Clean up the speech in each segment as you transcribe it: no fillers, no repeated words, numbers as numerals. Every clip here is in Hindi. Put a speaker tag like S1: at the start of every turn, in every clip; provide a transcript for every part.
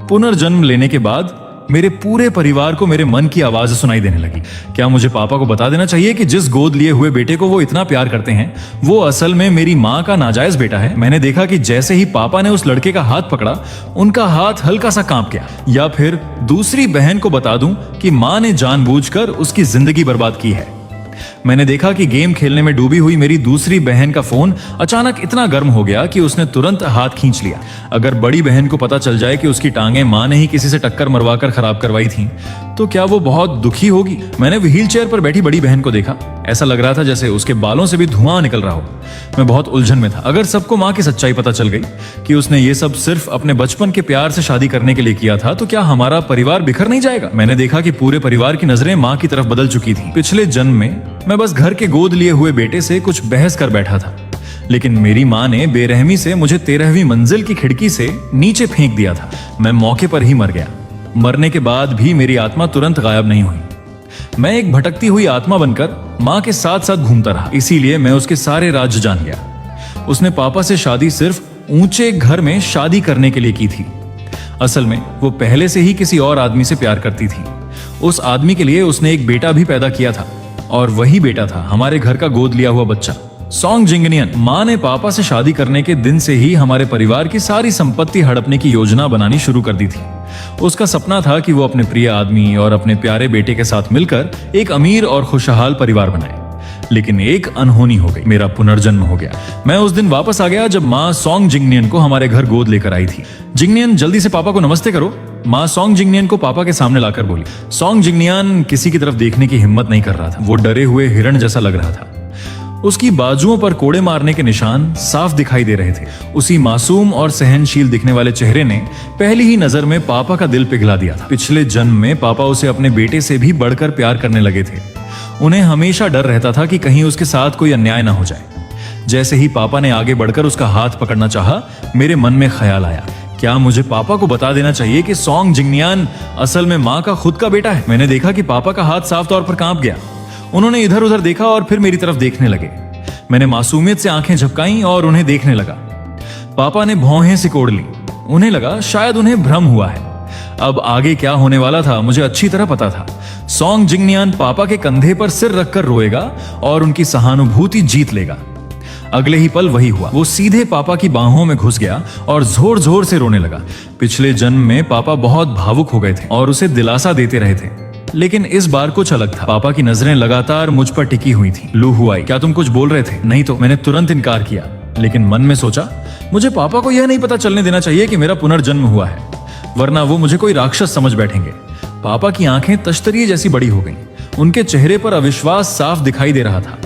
S1: पुनर्जन्म लेने के बाद मेरे पूरे परिवार को मेरे मन की आवाज सुनाई देने लगी। क्या मुझे पापा को बता देना चाहिए कि जिस गोद लिए हुए बेटे को वो इतना प्यार करते हैं वो असल में मेरी माँ का नाजायज बेटा है? मैंने देखा कि जैसे ही पापा ने उस लड़के का हाथ पकड़ा, उनका हाथ हल्का सा कांप गया। या फिर दूसरी बहन को बता दूं कि माँ ने जानबूझकर उसकी जिंदगी बर्बाद की है। मैंने देखा कि गेम खेलने में डूबी हुई मेरी दूसरी बहन का फोन अचानक इतना गर्म हो गया कि उसने तुरंत हाथ खींच लिया। अगर बड़ी बहन को पता चल जाए कि उसकी टांगें माँ ने ही किसी से टक्कर मरवाकर खराब करवाई थी तो क्या वो बहुत दुखी होगी? मैंने व्हील चेयर पर बैठी बड़ी बहन को देखा। ऐसा लग रहा था जैसे उसके बालों से भी धुआं निकल रहा हो। मैं बहुत उलझन में था। अगर सबको माँ की सच्चाई पता चल गई कि उसने ये सब सिर्फ अपने बचपन के प्यार से शादी करने के लिए किया था तो क्या हमारा परिवार बिखर नहीं जाएगा? मैंने देखा कि पूरे परिवार की नजरें माँ की तरफ बदल चुकी थी। पिछले जन्म में मैं बस घर के गोद लिए हुए बेटे से कुछ बहस कर बैठा था, लेकिन मेरी माँ ने बेरहमी से मुझे 13वीं मंजिल की खिड़की से नीचे फेंक दिया था। मैं मौके पर ही मर गया। मरने के बाद भी मेरी आत्मा तुरंत गायब नहीं हुई। मैं एक भटकती हुई आत्मा बनकर माँ के साथ साथ घूमता रहा। इसीलिए मैं उसके सारे राज जान गया। उसने पापा से शादी सिर्फ ऊंचे घर में शादी करने के लिए की थी। असल में वो पहले से ही किसी और आदमी से प्यार करती थी। उस आदमी के लिए उसने एक बेटा भी पैदा किया था और वही बेटा था हमारे घर का गोद लिया हुआ बच्चा सॉन्ग जिंगनियन। माँ ने पापा से शादी करने के दिन से ही हमारे परिवार की सारी संपत्ति हड़पने की योजना बनानी शुरू कर दी थी। उसका सपना था कि वो अपने प्रिय आदमी और अपने प्यारे बेटे के साथ मिलकर एक अमीर और खुशहाल परिवार बनाए। लेकिन एक अनहोनी हो गई। मेरा पुनर्जन्म हो गया। मैं उस दिन वापस आ गया जब माँ सॉन्ग जिंगनियन को हमारे घर गोद लेकर आई थी। जिंगनियन, जल्दी से पापा को नमस्ते करो, माँ सॉन्ग जिंगनियन को पापा के सामने लाकर बोली। सॉन्ग जिंगनियन किसी की तरफ देखने की हिम्मत नहीं कर रहा था। वो डरे हुए हिरण जैसा लग रहा था। उसकी बाजुओं पर कोड़े मारने के निशान साफ दिखाई दे रहे थे। उसी मासूम और सहनशील दिखने वाले चेहरे ने पहली ही नजर में पापा का दिल पिघला दिया था। पिछले जन्म में पापा उसे अपने बेटे से भी बढ़कर प्यार करने लगे थे। उन्हें हमेशा डर रहता था कि कहीं उसके साथ कोई अन्याय ना हो जाए। जैसे ही पापा ने आगे बढ़कर उसका हाथ पकड़ना चाहा, मेरे मन में ख्याल आया, क्या मुझे पापा को बता देना चाहिए कि सॉन्ग जिंगनियन असल में माँ का खुद का बेटा है? मैंने देखा कि पापा का हाथ साफ तौर पर कांप गया। उन्होंने इधर उधर देखा और फिर मेरी तरफ देखने लगे। मैंने मासूमियत से आंखें झपकाईं और उन्हें देखने लगा। पापा ने भौहें सिकोड़ ली। उन्हें लगा शायद उन्हें भ्रम हुआ है। अब आगे क्या होने वाला था मुझे अच्छी तरह पता था। सॉन्ग जिंगनियन पापा के कंधे पर सिर रखकर रोएगा और उनकी सहानुभूति जीत लेगा। अगले ही पल वही हुआ। वो सीधे पापा की बाहों में घुस गया और जोर जोर से रोने लगा। पिछले जन्म में पापा बहुत भावुक हो गए थे और उसे दिलासा देते रहे थे, लेकिन इस बार कुछ अलग था। पापा की नजरें लगातार मुझ पर टिकी हुई थी। लू हुआ, क्या तुम कुछ बोल रहे थे? नहीं तो। मैंने तुरंत इनकार किया, लेकिन मन में सोचा मुझे पापा को यह नहीं पता चलने देना चाहिए कि मेरा पुनर्जन्म हुआ है, वरना वो मुझे कोई राक्षस समझ बैठेंगे। पापा की आंखें तश्तरिये जैसी बड़ी हो गईं। उनके चेहरे पर अविश्वास साफ दिखाई दे रहा था।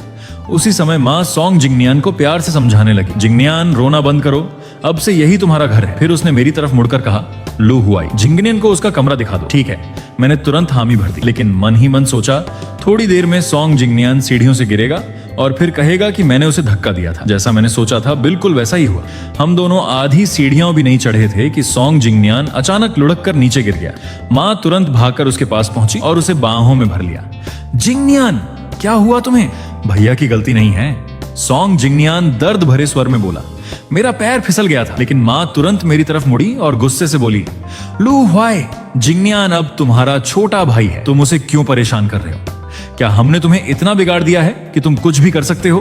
S1: उसी समय माँ सॉन्ग जिंगनियन को प्यार से समझाने लगी, जिंगनियन रोना बंद करो, अब से यही तुम्हारा घर है। फिर उसने मेरी तरफ मुड़कर कहा, लू हुआई, जिंगनियन को उसका कमरा दिखा दो। ठीक है। मैंने तुरंत हामी भर दी, लेकिन मन ही मन सोचा थोड़ी देर में सॉन्ग जिंगनियन सीढ़ियों से गिरेगा और फिर कहेगा कि मैंने उसे धक्का दिया था। जैसा मैंने सोचा था बिल्कुल वैसा ही हुआ। हम दोनों आधी सीढ़ियां भी नहीं चढ़े थे कि सॉन्ग जिंगनियन अचानक लुढ़क कर नीचे गिर गया। माँ तुरंत भागकर उसके पास पहुंची और उसे बाहों में भर लिया। जिंगनियन, क्या हुआ तुम्हें? भैया की गलती नहीं है, सॉन्ग जिंगनियन दर्द भरे स्वर में बोला। मेरा पैर फिसल गया था। लेकिन माँ तुरंत मेरी तरफ मुड़ी और गुस्से से बोली, लू हुआई, जिंगनियन अब तुम्हारा छोटा भाई है, तुम उसे क्यों परेशान कर रहे हो? क्या हमने तुम्हें इतना बिगाड़ दिया है कि तुम कुछ भी कर सकते हो?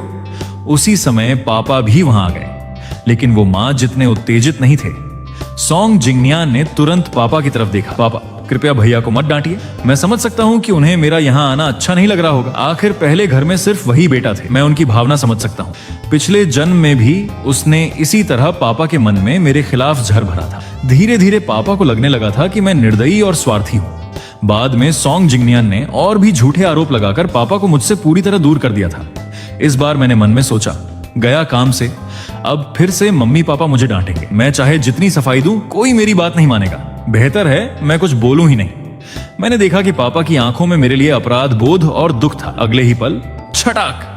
S1: उसी समय पापा भी वहां आ गए, लेकिन वो माँ जितने उत्तेजित नहीं थे। सॉन्ग जिंगनियन ने तुरंत पापा की तरफ देखा। पापा, कृपया भैया को मत डांटिए। मैं समझ सकता हूँ कि उन्हें मेरा यहाँ आना अच्छा नहीं लग रहा होगा। आखिर पहले घर में सिर्फ वही बेटा थे। मैं उनकी भावना समझ सकता हूँ। पिछले जन्म में भी उसने इसी तरह पापा के मन में मेरे खिलाफ जहर भरा था। धीरे धीरे पापा को लगने लगा था कि मैं निर्दयी और स्वार्थी हूँ। बाद में सॉन्ग जिंगनियन ने और भी झूठे आरोप लगाकर पापा को मुझसे पूरी तरह दूर कर दिया था। इस बार मैंने मन में सोचा, गया काम से, अब फिर से मम्मी पापा मुझे डांटेंगे। मैं चाहे जितनी सफाई दूं, कोई मेरी बात नहीं मानेगा। बेहतर है मैं कुछ बोलूं ही नहीं। मैंने देखा कि पापा की आंखों में मेरे लिए अपराध बोध और दुख था। अगले ही पल छटाक,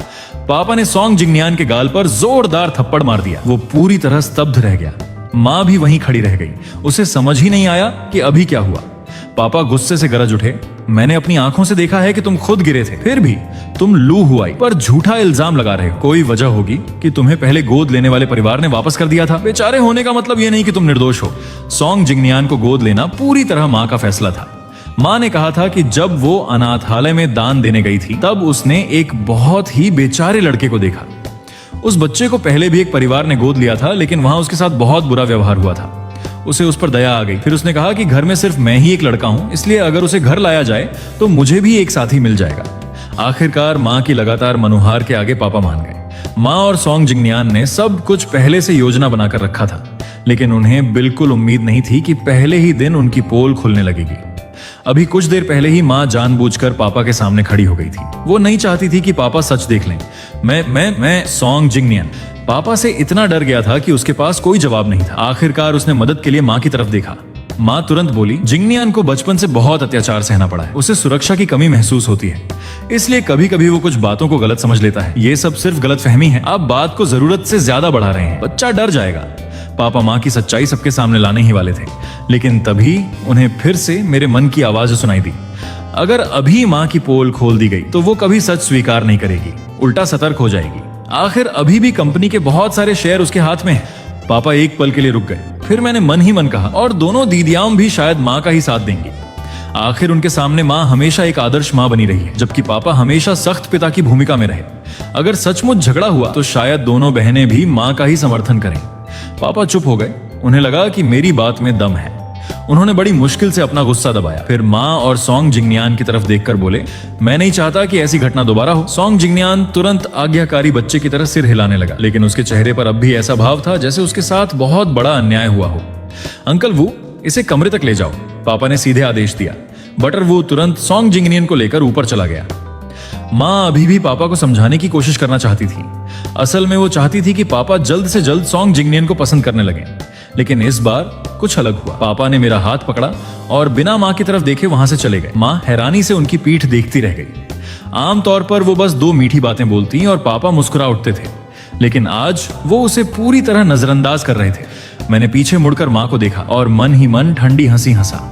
S1: पापा ने सॉन्ग जिंगनियन के गाल पर जोरदार थप्पड़ मार दिया। वो पूरी तरह स्तब्ध रह गया। माँ भी वहीं खड़ी रह गई। उसे समझ ही नहीं आया कि अभी क्या हुआ। पापा गुस्से से गरज उठे, मैंने अपनी आंखों से देखा है कि तुम खुद गिरे थे, फिर भी तुम लू हुआई पर झूठा इल्जाम लगा रहे हो। कोई वजह होगी कि तुम्हें पहले गोद लेने वाले परिवार ने वापस कर दिया था। बेचारे होने का मतलब ये नहीं कि तुम निर्दोष हो। सॉन्ग जिंगनियान को गोद लेना पूरी तरह माँ का फैसला था। माँ ने कहा था कि जब वो अनाथालय में दान देने गई थी तब उसने एक बहुत ही बेचारे लड़के को देखा। उस बच्चे को पहले भी एक परिवार ने गोद लिया था, लेकिन वहां उसके साथ बहुत बुरा व्यवहार हुआ था। उसे उस पर दया आ गई। फिर उसने कहा कि घर में सिर्फ मैं ही एक लड़का हूं, इसलिए अगर उसे घर लाया जाए तो मुझे भी एक साथी मिल जाएगा। आखिरकार माँ की लगातार मनुहार के आगे पापा मान गए। माँ और सॉन्ग जिंगनियान ने सब कुछ पहले से योजना बनाकर रखा था, लेकिन उन्हें बिल्कुल उम्मीद नहीं थी कि पहले ही दिन उनकी पोल खुलने लगेगी। अभी कुछ देर पहले ही माँ जानबूझकर पापा के सामने खड़ी हो गई थी। वो नहीं चाहती थी कि पापा सच देख लें। मैं सॉन्ग जिंगनियान पापा से इतना डर गया था कि उसके पास कोई जवाब नहीं था। आखिरकार उसने मदद के लिए माँ की तरफ देखा। माँ तुरंत बोली, जिंगनियान को बचपन से बहुत अत्याचार सहना पड़ा है। उसे सुरक्षा की कमी महसूस होती है, इसलिए कभी कभी वो कुछ बातों को गलत समझ लेता है। ये सब सिर्फ गलतफहमी है। आप बात को जरूरत से ज्यादा बढ़ा रहे हैं। बच्चा डर जाएगा। पापा माँ की सच्चाई सबके सामने लाने ही वाले थे, लेकिन तभी उन्हें फिर से मेरे मन की आवाज सुनाई दी। अगर अभी माँ की पोल खोल दी गई तो वो कभी सच स्वीकार नहीं करेगी, उल्टा सतर्क हो जाएगी। आखिर अभी भी कंपनी के बहुत सारे शेयर उसके हाथ में हैं। पापा एक पल के लिए रुक गए। फिर मैंने मन ही मन कहा, और दोनों दीदियां भी शायद माँ का ही साथ देंगी। आखिर उनके सामने माँ हमेशा एक आदर्श माँ बनी रही है, जबकि पापा हमेशा सख्त पिता की भूमिका में रहे। अगर सचमुच झगड़ा हुआ तो शायद दोनों बहनें भी माँ का ही समर्थन करें। पापा चुप हो गए। उन्हें लगा कि मेरी बात में दम है। उन्होंने बड़ी मुश्किल से अपना गुस्सा दबाया। फिर माँ और सॉन्ग जिंगनियान की तरफ देखकर बोले, मैं नहीं चाहता कि ऐसी घटना दोबारा हो। सॉन्ग जिंगनियान तुरंत आज्ञाकारी बच्चे की तरह सिर हिलाने लगा, लेकिन उसके चेहरे पर अब भी ऐसा भाव था जैसे उसके साथ बहुत बड़ा अन्याय हुआ हो। अंकल वू, इसे कमरे तक ले जाओ, पापा ने सीधे आदेश दिया। बटर वू तुरंत सॉन्ग जिंगनियन को लेकर ऊपर चला गया। माँ अभी भी पापा को समझाने की कोशिश करना चाहती थी। असल में वो चाहती थी कि पापा जल्द से जल्द सॉन्ग जिंगनियन को पसंद करने लगे, लेकिन इस बार कुछ अलग हुआ। पापा ने मेरा हाथ पकड़ा और बिना माँ की तरफ देखे वहां से चले गए। माँ हैरानी से उनकी पीठ देखती रह गई। आमतौर पर वो बस दो मीठी बातें बोलती और पापा मुस्कुरा उठते थे, लेकिन आज वो उसे पूरी तरह नजरअंदाज कर रहे थे। मैंने पीछे मुड़कर माँ को देखा और मन ही मन ठंडी हंसी हंसा।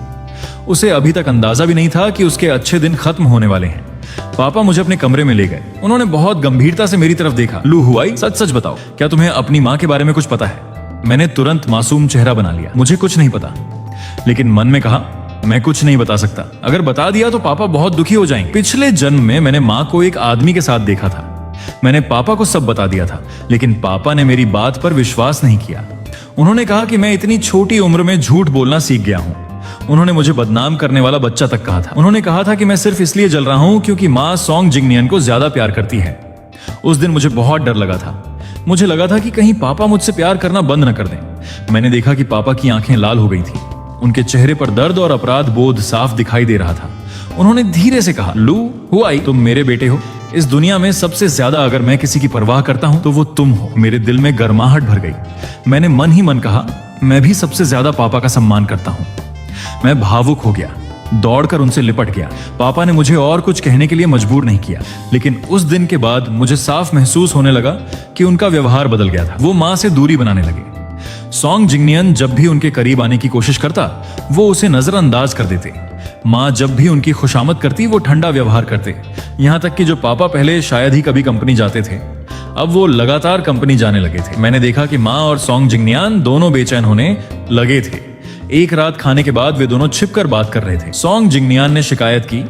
S1: उसे अभी तक अंदाजा भी नहीं था कि उसके अच्छे दिन खत्म होने वाले हैं। पापा मुझे अपने कमरे में ले गए। उन्होंने बहुत गंभीरता से मेरी तरफ देखा। लू हुआई, सच सच बताओ, क्या तुम्हें अपनी माँ के बारे में कुछ पता है? मैंने तुरंत मासूम चेहरा बना लिया। मुझे कुछ नहीं पता, लेकिन मन में कहा, मैं कुछ नहीं बता सकता। अगर बता दिया तो पापा बहुत दुखी हो जाएंगे। पिछले जन्म में मैंने माँ को एक आदमी के साथ देखा था। मैंने पापा को सब बता दिया था, लेकिन पापा ने मेरी बात पर विश्वास नहीं किया। उन्होंने कहा कि मैं इतनी छोटी उम्र में झूठ बोलना सीख गया हूँ। उन्होंने मुझे बदनाम करने वाला बच्चा तक कहा था। उन्होंने कहा था कि मैं सिर्फ इसलिए जल रहा हूं क्योंकि माँ सॉन्ग जिंगनियन को ज्यादा प्यार करती है। उस दिन मुझे बहुत डर लगा था। मुझे लगा था कि कहीं पापा मुझसे प्यार करना बंद न कर दें। मैंने देखा कि पापा की आंखें लाल हो गई थी। उनके चेहरे पर दर्द और अपराध बोध साफ दिखाई दे रहा था। उन्होंने धीरे से कहा, लू हुआई, तुम मेरे बेटे हो। इस दुनिया में सबसे ज्यादा अगर मैं किसी की परवाह करता हूं तो वो तुम हो। मेरे दिल में गर्माहट भर गई। मैंने मन ही मन कहा, मैं भी सबसे ज्यादा पापा का सम्मान करता हूं। मैं भावुक हो गया, दौड़कर उनसे लिपट गया। पापा ने मुझे और कुछ कहने के लिए मजबूर नहीं किया, लेकिन उस दिन के बाद मुझे साफ महसूस होने लगा कि उनका व्यवहार बदल गया था। वो माँ से दूरी बनाने लगे। सॉन्ग जिंगनियन जब भी उनके करीब आने की कोशिश करता, वो उसे नजरअंदाज कर देते। माँ जब भी उनकी खुशामद करती, वो ठंडा व्यवहार करते। यहाँ तक कि जो पापा पहले शायद ही कभी कंपनी जाते थे, अब वो लगातार कंपनी जाने लगे थे। मैंने देखा कि माँ और सॉन्ग जिंगनियान दोनों बेचैन होने लगे थे। एक रात खाने के बाद वे दोनों छिपकर बात कर रहे थे। सॉन्ग जिंगनियान ने शिकायत की,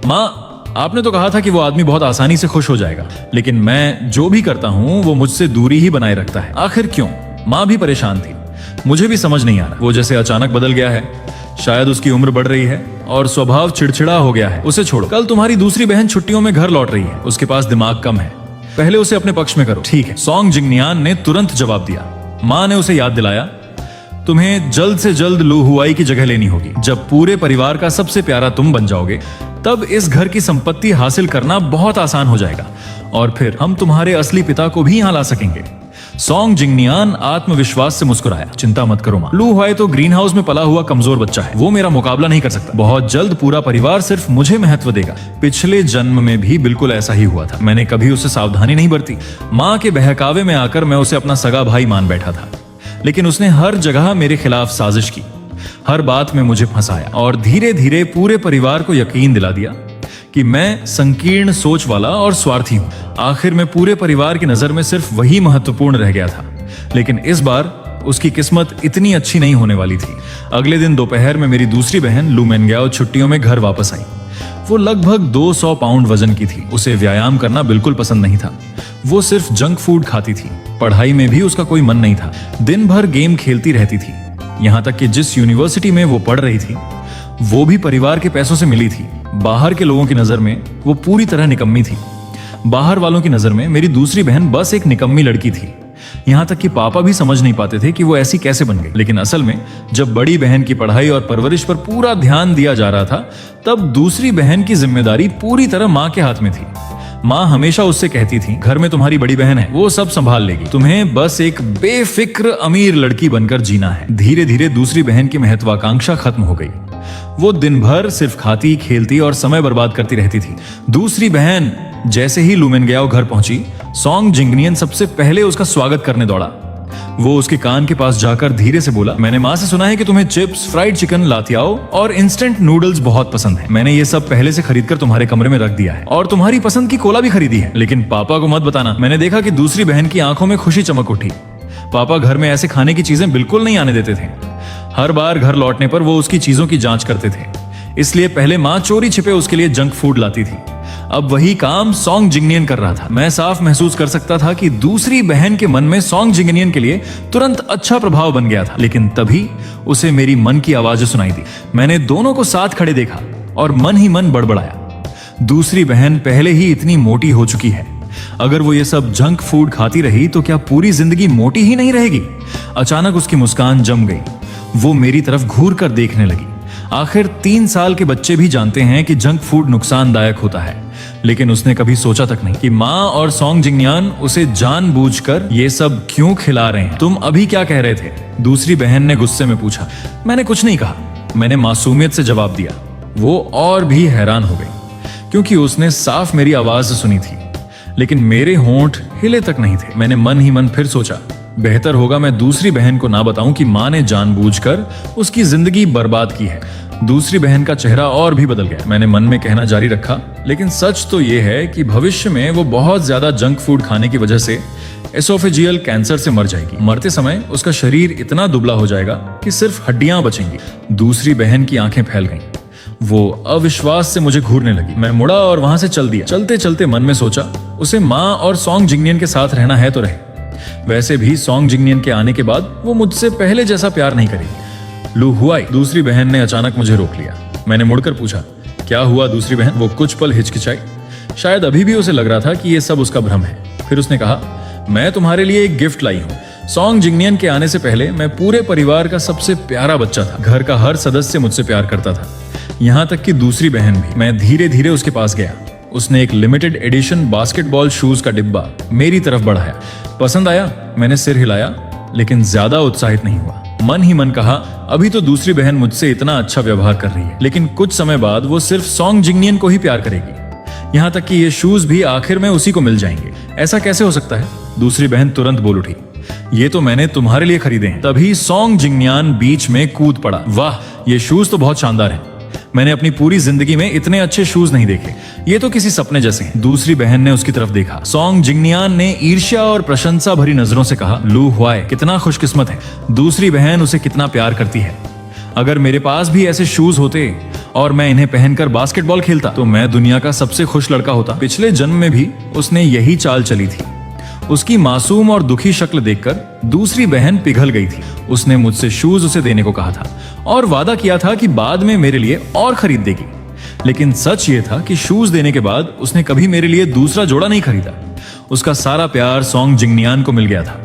S1: माँ, आपने तो कहा था कि वो आदमी बहुत आसानी से खुश हो जाएगा, लेकिन मैं जो भी करता हूँ वो मुझसे दूरी ही बनाए रखता है। आखिर क्यों? माँ भी परेशान थी। मुझे भी समझ नहीं आ रहा। वो जैसे अचानक बदल गया है। शायद उसकी उम्र बढ़ रही है और स्वभाव चिड़चिड़ा हो गया है। उसे छोड़ो। कल तुम्हारी दूसरी बहन छुट्टियों में घर लौट रही है। उसके पास दिमाग कम है। पहले उसे अपने पक्ष में करो। ठीक है, सॉन्ग जिंगनियान ने तुरंत जवाब दिया। माँ ने उसे याद दिलाया, तुम्हें जल्द से जल्द लू हुआई की जगह लेनी होगी। जब पूरे परिवार का सबसे प्यारा तुम बन जाओगे, तब इस घर की संपत्ति हासिल करना बहुत आसान हो जाएगा और फिर हम तुम्हारे असली पिता को भी यहाँ ला सकेंगे। सॉन्ग जिंगनियान आत्मविश्वास से मुस्कुराया। चिंता मत करो माँ, लू हुआई तो ग्रीन हाउस में पला हुआ कमजोर बच्चा है। वो मेरा मुकाबला नहीं कर सकता। बहुत जल्द पूरा परिवार सिर्फ मुझे महत्व देगा। पिछले जन्म में भी बिल्कुल ऐसा ही हुआ था। मैंने कभी उसे सावधानी नहीं बरती। माँ के बहकावे में आकर मैं उसे अपना सगा भाई मान बैठा था, लेकिन उसने हर जगह मेरे खिलाफ साजिश की। हर बात में मुझे फंसाया और धीरे धीरे पूरे परिवार को यकीन दिला दिया कि मैं संकीर्ण सोच वाला और स्वार्थी हूं। आखिर में पूरे परिवार की नजर में सिर्फ वही महत्वपूर्ण रह गया था, लेकिन इस बार उसकी किस्मत इतनी अच्छी नहीं होने वाली थी। अगले दिन दोपहर में मेरी दूसरी बहन लू मेनग्याओ छुट्टियों में घर वापस आई। वो लगभग 200 पाउंड वजन की थी। उसे व्यायाम करना बिल्कुल पसंद नहीं था। वो सिर्फ जंक फूड खाती थी। पढ़ाई में भी उसका कोई मन नहीं था। दिन भर गेम खेलती रहती थी। यहाँ तक कि जिस यूनिवर्सिटी में वो पढ़ रही थी वो भी परिवार के पैसों से मिली थी। बाहर के लोगों की नजर में वो पूरी तरह निकम्मी थी। बाहर वालों की नजर में मेरी दूसरी बहन बस एक निकम्मी लड़की थी। यहाँ तक कि पापा भी समझ नहीं पाते थे कि वो ऐसी कैसे बन गई। लेकिन असल में जब बड़ी बहन की पढ़ाई और परवरिश पर पूरा ध्यान दिया जा रहा था, तब दूसरी बहन की जिम्मेदारी पूरी तरह माँ के हाथ में थी। माँ हमेशा उससे कहती थी, घर में तुम्हारी बड़ी बहन है, वो सब संभाल लेगी, तुम्हें बस एक बेफिक्र अमीर लड़की बनकर जीना है। धीरे धीरे दूसरी बहन की महत्वाकांक्षा खत्म हो गई। वो दिन भर सिर्फ खाती, खेलती और समय बर्बाद करती रहती थी। दूसरी बहन जैसे ही लू मेनग्याओ घर पहुंची, सॉन्ग जिंगनियन सबसे पहले उसका स्वागत करने दौड़ा। वो उसके कान के पास जाकर धीरे से बोला, मैंने माँ से सुना है कि तुम्हें चिप्स, फ्राइड चिकन, लातियाओ और इंस्टेंट नूडल्स बहुत पसंद है। मैंने ये सब पहले से खरीदकर तुम्हारे कमरे में रख दिया है और तुम्हारी पसंद की कोला भी खरीदी है। लेकिन पापा को मत बताना। मैंने देखा कि दूसरी बहन की आंखों में खुशी चमक उठी। पापा घर में ऐसे खाने की चीजें बिल्कुल नहीं आने देते थे। हर बार घर लौटने पर वो उसकी चीजों की जांच करते थे। इसलिए पहले माँ चोरी छिपे उसके लिए जंक फूड लाती थी। अब वही काम सॉन्ग जिंगनियन कर रहा था। मैं साफ महसूस कर सकता था कि दूसरी बहन के मन में सॉन्ग जिंगनियन के लिए तुरंत अच्छा प्रभाव बन गया था। लेकिन तभी उसे मेरी मन की आवाजें सुनाई दी। मैंने दोनों को साथ खड़े देखा और मन ही मन बड़बड़ाया, दूसरी बहन पहले ही इतनी मोटी हो चुकी है। अगर वो ये सब जंक फूड खाती रही तो क्या पूरी जिंदगी मोटी ही नहीं रहेगी? अचानक उसकी मुस्कान जम गई। वो मेरी तरफ घूर कर देखने लगी। आखिर 3 साल के बच्चे भी जानते हैं कि जंक फूड नुकसानदायक होता है, लेकिन उसने कभी सोचा तक नहीं कि माँ और सॉन्ग जिंगनियन उसे जानबूझकर ये सब क्यों खिला रहे हैं। तुम अभी क्या कह रहे थे? दूसरी बहन ने गुस्से में पूछा। मैंने कुछ नहीं कहा, मैंने मासूमियत से जवाब दिया। वो और भी हैरान हो गई क्योंकि उसने साफ मेरी आवाज सुनी थी, लेकिन मेरे होंठ हिले तक नहीं थे। मैंने मन ही मन फिर सोचा, बेहतर होगा मैं दूसरी बहन को ना बताऊं कि माँ ने जानबूझकर उसकी जिंदगी बर्बाद की है। दूसरी बहन का चेहरा और भी बदल गया। मैंने मन में कहना जारी रखा, लेकिन सच तो यह है कि भविष्य में वो बहुत ज्यादा जंक फूड खाने की वजह से एसोफेजियल कैंसर से मर जाएगी। मरते समय उसका शरीर इतना दुबला हो जाएगा कि सिर्फ हड्डियां बचेंगी। दूसरी बहन की आंखें फैल गईं। वो अविश्वास से मुझे घूरने लगी। मैं मुड़ा और वहां से चल दिया। चलते चलते मन में सोचा, उसे माँ और सॉन्ग जिंगनियन के साथ रहना है तो रहे। वैसे भी सॉन्ग जिंगनियन के आने के बाद वो मुझसे पहले जैसा प्यार नहीं करेगी। लू हुआई, दूसरी बहन ने अचानक मुझे रोक लिया। मैंने मुड़कर पूछा, क्या हुआ दूसरी बहन? वो कुछ पल हिचकिचाई। शायद अभी भी उसे लग रहा था कि ये सब उसका भ्रम है। फिर उसने कहा, मैं तुम्हारे लिए एक गिफ्ट लाई हूँ। सॉन्ग जिंगनियन के आने से पहले मैं पूरे परिवार का सबसे प्यारा बच्चा था। घर का हर सदस्य मुझसे प्यार करता था, यहाँ तक कि दूसरी बहन भी। मैं धीरे धीरे उसके पास गया। उसने एक लिमिटेड एडिशन बास्केटबॉल शूज का डिब्बा मेरी तरफ बढ़ाया। पसंद आया? मैंने सिर हिलाया, लेकिन ज्यादा उत्साहित नहीं हुआ। मन ही मन कहा, अभी तो दूसरी बहन मुझसे इतना अच्छा व्यवहार कर रही है, लेकिन कुछ समय बाद वो सिर्फ सॉन्ग जिंगनियन को ही प्यार करेगी। यहाँ तक कि ये शूज भी आखिर में उसी को मिल जाएंगे। ऐसा कैसे हो सकता है? दूसरी बहन तुरंत बोल उठी, ये तो मैंने तुम्हारे लिए खरीदे हैं। तभी सॉन्ग जिंगनियन बीच में कूद पड़ा। वाह, ये शूज तो बहुत शानदार हैं। मैंने अपनी पूरी जिंदगी में इतने अच्छे शूज नहीं देखे। ये तो किसी सपने जैसे हैं। दूसरी बहन ने उसकी तरफ देखा। सॉन्ग जिंगनियन ने ईर्ष्या और प्रशंसा भरी नजरों से कहा, लू हुआई कितना खुशकिस्मत है। दूसरी बहन उसे कितना प्यार करती है। अगर मेरे पास भी ऐसे शूज होते और मैं इन्हें पहनकर बास्केटबॉल खेलता तो मैं दुनिया का सबसे खुश लड़का होता। पिछले जन्म में भी उसने यही चाल चली थी। उसकी मासूम और दुखी शक्ल देखकर दूसरी बहन पिघल गई थी। उसने मुझसे शूज उसे देने को कहा था और वादा किया था कि बाद में मेरे लिए और खरीद देगी। लेकिन सच ये था कि शूज देने के बाद उसने कभी मेरे लिए दूसरा जोड़ा नहीं खरीदा। उसका सारा प्यार सॉन्ग जिंगनियन को मिल गया था।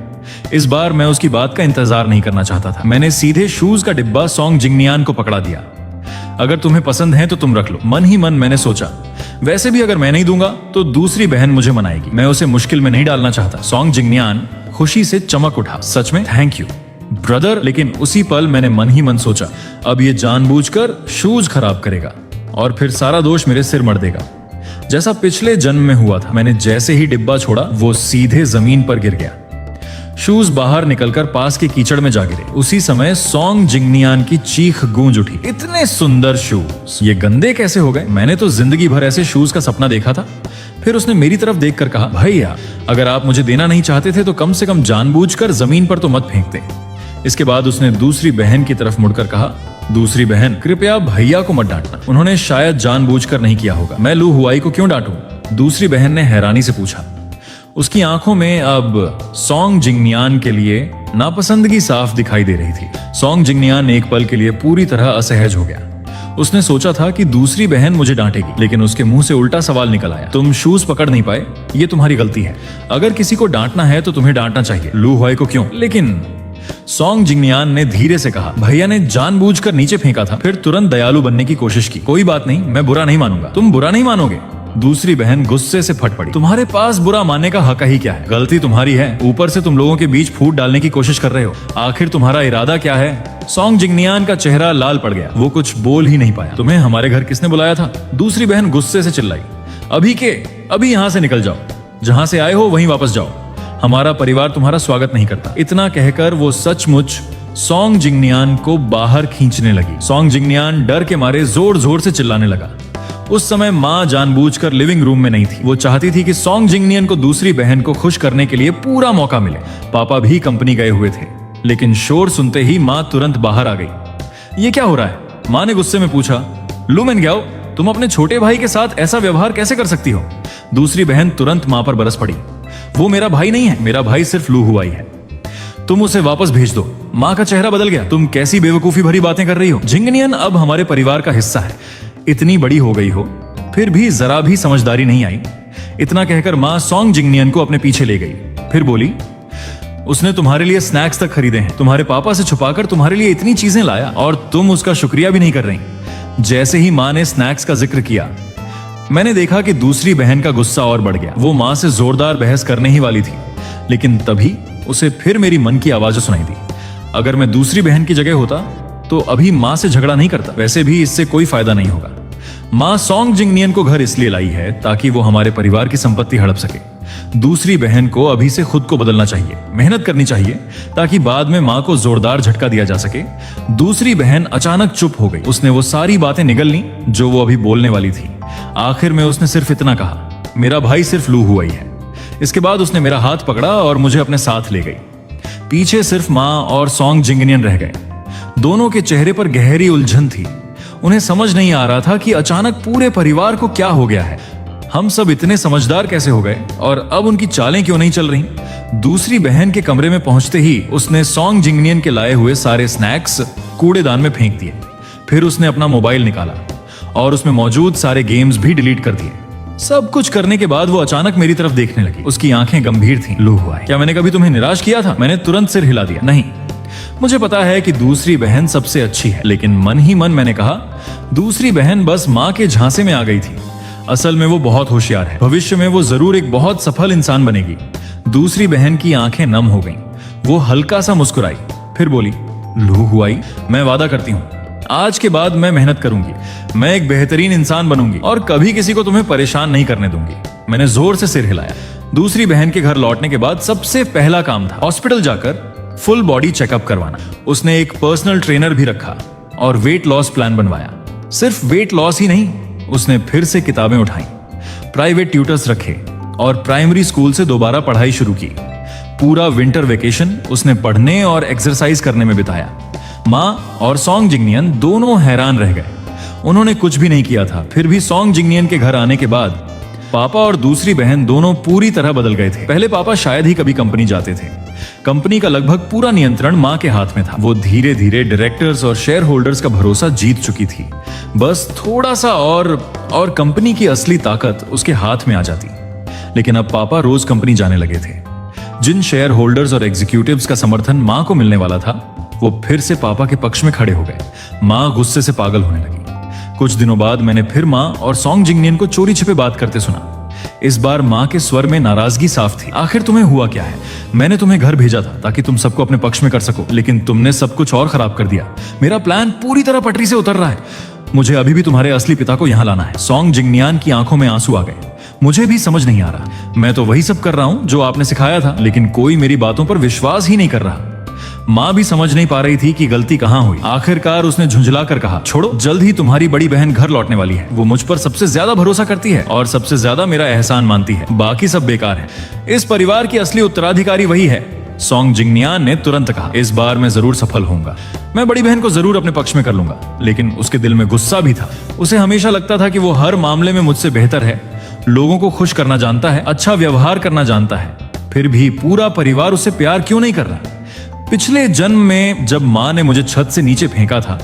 S1: इस बार मैं उसकी बात का इंतजार नहीं करना चाहता था। मैंने सीधे शूज का डिब्बा सॉन्ग जिंगनियन को पकड़ा दिया। अगर तुम्हें पसंद है तो तुम रख लो। मन ही मन मैंने सोचा, वैसे भी अगर मैं नहीं दूंगा तो दूसरी बहन मुझे मनाएगी। मैं उसे मुश्किल में नहीं डालना चाहता। सॉन्ग जिंगनियन खुशी से चमक उठा। सच में थैंक यू ब्रदर। लेकिन उसी पल मैंने मन ही मन सोचा, अब ये जानबूझकर शूज खराब करेगा और फिर सारा दोष मेरे सिर मर देगा, जैसा पिछले जन्म में हुआ था। मैंने जैसे ही डिब्बा छोड़ा वो सीधे जमीन पर गिर गया। शूज बाहर निकलकर पास के कीचड़ में जा गिरे। उसी समय सोंग जिंगनियान की चीख गूंज उठी, इतने सुंदर शूज, ये गंदे कैसे हो गए? मैंने तो जिंदगी भर ऐसे शूज का सपना देखा था। फिर उसने मेरी तरफ देखकर कहा, भैया अगर आप मुझे देना नहीं चाहते थे तो कम से कम जानबूझकर जमीन पर तो मत फेंकते। इसके बाद उसने दूसरी बहन की तरफ मुड़कर कहा, दूसरी बहन कृपया भैया को मत डांटना, उन्होंने शायद जानबूझकर नहीं किया होगा। मैं लू हुआई को क्यों डांटूं? दूसरी बहन ने हैरानी से पूछा। उसकी आंखों में अब सोंग जिंगनियान के लिए नापसंदगी साफ दिखाई दे रही थी। सोंग जिंगनियान एक पल के लिए पूरी तरह असहज हो गया। उसने सोचा था कि दूसरी बहन मुझे डांटेगी, लेकिन उसके मुंह से उल्टा सवाल निकल आया, तुम शूज पकड़ नहीं पाए, ये तुम्हारी गलती है। अगर किसी को डांटना है तो तुम्हें डांटना चाहिए, लू हुआई को क्यों? लेकिन सोंग जिंगनियान ने धीरे से कहा, भैया ने जानबूझकर नीचे फेंका था। फिर तुरंत दयालु बनने की कोशिश की। कोई बात नहीं, मैं बुरा नहीं मानूंगा। तुम बुरा नहीं मानोगे? दूसरी बहन गुस्से से फट पड़ी, तुम्हारे पास बुरा मानने का हक ही क्या है? गलती तुम्हारी है, ऊपर से तुम लोगों के बीच फूट डालने की कोशिश कर रहे हो। आखिर तुम्हारा इरादा क्या है? सोंग जिंगनियान का चेहरा लाल पड़ गया, वो कुछ बोल ही नहीं पाया। तुम्हें हमारे घर किसने बुलाया था? दूसरी बहन गुस्से से चिल्लाई, अभी यहाँ से निकल जाओ, जहां से आए हो वहीं वापस जाओ, हमारा परिवार तुम्हारा स्वागत नहीं करता। इतना कहकर वो सचमुच सोंग जिंगनियान को बाहर खींचने लगी। सोंग जिंगनियान डर के मारे जोर जोर से चिल्लाने लगा। उस समय माँ जानबूझकर लिविंग रूम में नहीं थी। वो चाहती थी कि सोंग जिंगनियान को दूसरी बहन को खुश करने के लिए पूरा मौका मिले। पापा भी कंपनी गए हुए थे, लेकिन शोर सुनते ही माँ तुरंत बाहर आ गई। ये क्या हो रहा है? माँ ने गुस्से में पूछा। लूमेन ग्याओ, तुम अपने छोटे भाई के साथ ऐसा व्यवहार कैसे कर सकती हो? दूसरी बहन तुरंत माँ पर बरस पड़ी। वो मेरा भाई नहीं है, मेरा भाई सिर्फ लू हुआई है, तुम उसे वापस भेज दो। माँ का चेहरा बदल गया। तुम कैसी बेवकूफी भरी बातें कर रही हो? जिंगनियान अब हमारे परिवार का हिस्सा है। इतनी बड़ी हो गई हो, फिर भी जरा भी समझदारी नहीं आई। इतना कहकर माँ सोंग जिंगनियान को अपने पीछे ले गई। फिर बोली, उसने तुम्हारे लिए स्नैक्स तक खरीदे हैं, तुम्हारे पापा से छुपाकर तुम्हारे लिए इतनी चीजें लाया, और तुम उसका शुक्रिया भी नहीं कर रही। जैसे ही माँ ने स्नैक्स का जिक्र किया, मैंने देखा कि दूसरी बहन का गुस्सा और बढ़ गया। वो माँ से जोरदार बहस करने ही वाली थी, लेकिन तभी उसे फिर मेरी मन की आवाज सुनाई दी। अगर मैं दूसरी बहन की जगह होता तो अभी माँ से झगड़ा नहीं करता। वैसे भी इससे कोई फायदा नहीं होगा। माँ सोंग जिंगनियान को घर इसलिए लाई है ताकि वो हमारे परिवार की संपत्ति हड़प सके। दूसरी बहन को अभी से खुद को बदलना चाहिए, मेहनत करनी चाहिए, ताकि बाद में माँ को जोरदार झटका दिया जा सके। दूसरी बहन अचानक चुप हो गई। उसने वो सारी बातें निगल ली जो वो अभी बोलने वाली थी। आखिर में उसने सिर्फ इतना कहा, मेरा भाई सिर्फ लू हुआई है। इसके बाद उसने मेरा हाथ पकड़ा और मुझे अपने साथ ले गई। पीछे सिर्फ माँ और सोंग जिंगनियान रह गए। दोनों के चेहरे पर गहरी उलझन थी। उन्हें समझ नहीं आ रहा था कि अचानक पूरे परिवार को क्या हो गया है। हम सब इतने समझदार कैसे हो गए और अब उनकी चालें क्यों नहीं चल रही? दूसरी बहन के कमरे में पहुंचते ही उसने सोंग जिंगनियान के लाए हुए सारे स्नैक्स कूड़ेदान में फेंक दिए। फिर उसने अपना मोबाइल निकाला और उसमें मौजूद सारे गेम्स भी डिलीट कर दिए। सब कुछ करने के बाद वो अचानक मेरी तरफ देखने लगी। उसकी आंखें गंभीर थीं। लू हुआई, क्या मैंने कभी तुम्हें निराश किया था? मैंने तुरंत सिर हिला दिया। नहीं, मुझे पता है कि दूसरी बहन सबसे अच्छी है, लेकिन मन ही मन मैंने कहा, दूसरी बहन बस माँ के झांसे में आ गई थी। असल में वो बहुत होशियार है। भविष्य में वो जरूर एक बहुत सफल इंसान बनेगी। दूसरी बहन की आंखें नम हो गईं। वो हल्का सा मुस्कुराई, फिर बोली, लू हुआई, मैं वादा करती हूँ आज के बाद मैं मेहनत करूंगी। मैं एक बेहतरीन इंसान बनूंगी और कभी किसी को तुम्हें परेशान नहीं करने दूंगी। मैंने जोर से सिर हिलाया। दूसरी बहन के घर लौटने के बाद सबसे पहला काम था हॉस्पिटल जाकर फुल बॉडी चेकअप करवाना। उसने एक पर्सनल ट्रेनर भी रखा और वेट लॉस प्लान बनवाया। सिर्फ वेट लॉस ही नहीं, उसने फिर से किताबें उठाई, प्राइवेट ट्यूटर्स रखे और प्राइमरी स्कूल से दोबारा पढ़ाई शुरू की। पूरा विंटर वेकेशन उसने पढ़ने और एक्सरसाइज करने में बिताया। माँ और सोंग जिंगनियान दोनों हैरान रह गए। उन्होंने कुछ भी नहीं किया था, फिर भी सोंग जिंगनियान के घर आने के बाद पापा और दूसरी बहन दोनों पूरी तरह बदल गए थे। पहले पापा शायद ही कभी कंपनी जाते थे। कंपनी का लगभग पूरा नियंत्रण माँ के हाथ में था। वो धीरे धीरे डायरेक्टर्स और शेयर होल्डर्स का भरोसा जीत चुकी थी। बस थोड़ा सा और कंपनी की असली ताकत उसके हाथ में आ जाती। लेकिन अब पापा रोज कंपनी जाने लगे थे। जिन शेयर होल्डर्स और एग्जीक्यूटिव्स का समर्थन माँ को मिलने वाला था, वो फिर से पापा के पक्ष में खड़े हो गए। माँ गुस्से से पागल होने लगी। कुछ दिनों बाद मैंने फिर माँ और सोंग जिंगनियान को चोरी छिपे बात करते सुना। इस बार माँ के स्वर में नाराजगी साफ थी। आखिर तुम्हें हुआ क्या है? मैंने तुम्हें घर भेजा था ताकि तुम सबको अपने पक्ष में कर सको, लेकिन तुमने सब कुछ और खराब कर दिया। मेरा प्लान पूरी तरह पटरी से उतर रहा है। मुझे अभी भी तुम्हारे असली पिता को यहाँ लाना है। सोंग जिंगनियान की आंखों में आंसू आ गए। मुझे भी समझ नहीं आ रहा। मैं तो वही सब कर रहा हूँ जो आपने सिखाया था, लेकिन कोई मेरी बातों पर विश्वास ही नहीं कर रहा। माँ भी समझ नहीं पा रही थी कि गलती कहाँ हुई। आखिरकार उसने झुंझला कर कहा, छोड़ो, जल्द ही तुम्हारी बड़ी बहन घर लौटने वाली है। वो मुझ पर सबसे ज्यादा भरोसा करती है और सबसे ज्यादा मेरा एहसान मानती है। बाकी सब बेकार है। इस परिवार की असली उत्तराधिकारी वही है। सोंग जिंगनियान ने तुरंत कहा, इस बार मैं जरूर सफल होऊंगा। मैं बड़ी बहन को जरूर अपने पक्ष में कर लूंगा। लेकिन उसके दिल में गुस्सा भी था। उसे हमेशा लगता था कि वो हर मामले में मुझसे बेहतर है, लोगों को खुश करना जानता है, अच्छा व्यवहार करना जानता है। फिर भी पूरा परिवार उससे प्यार क्यों नहीं कर रहा? पिछले जन्म में जब माँ ने मुझे छत से नीचे फेंका था,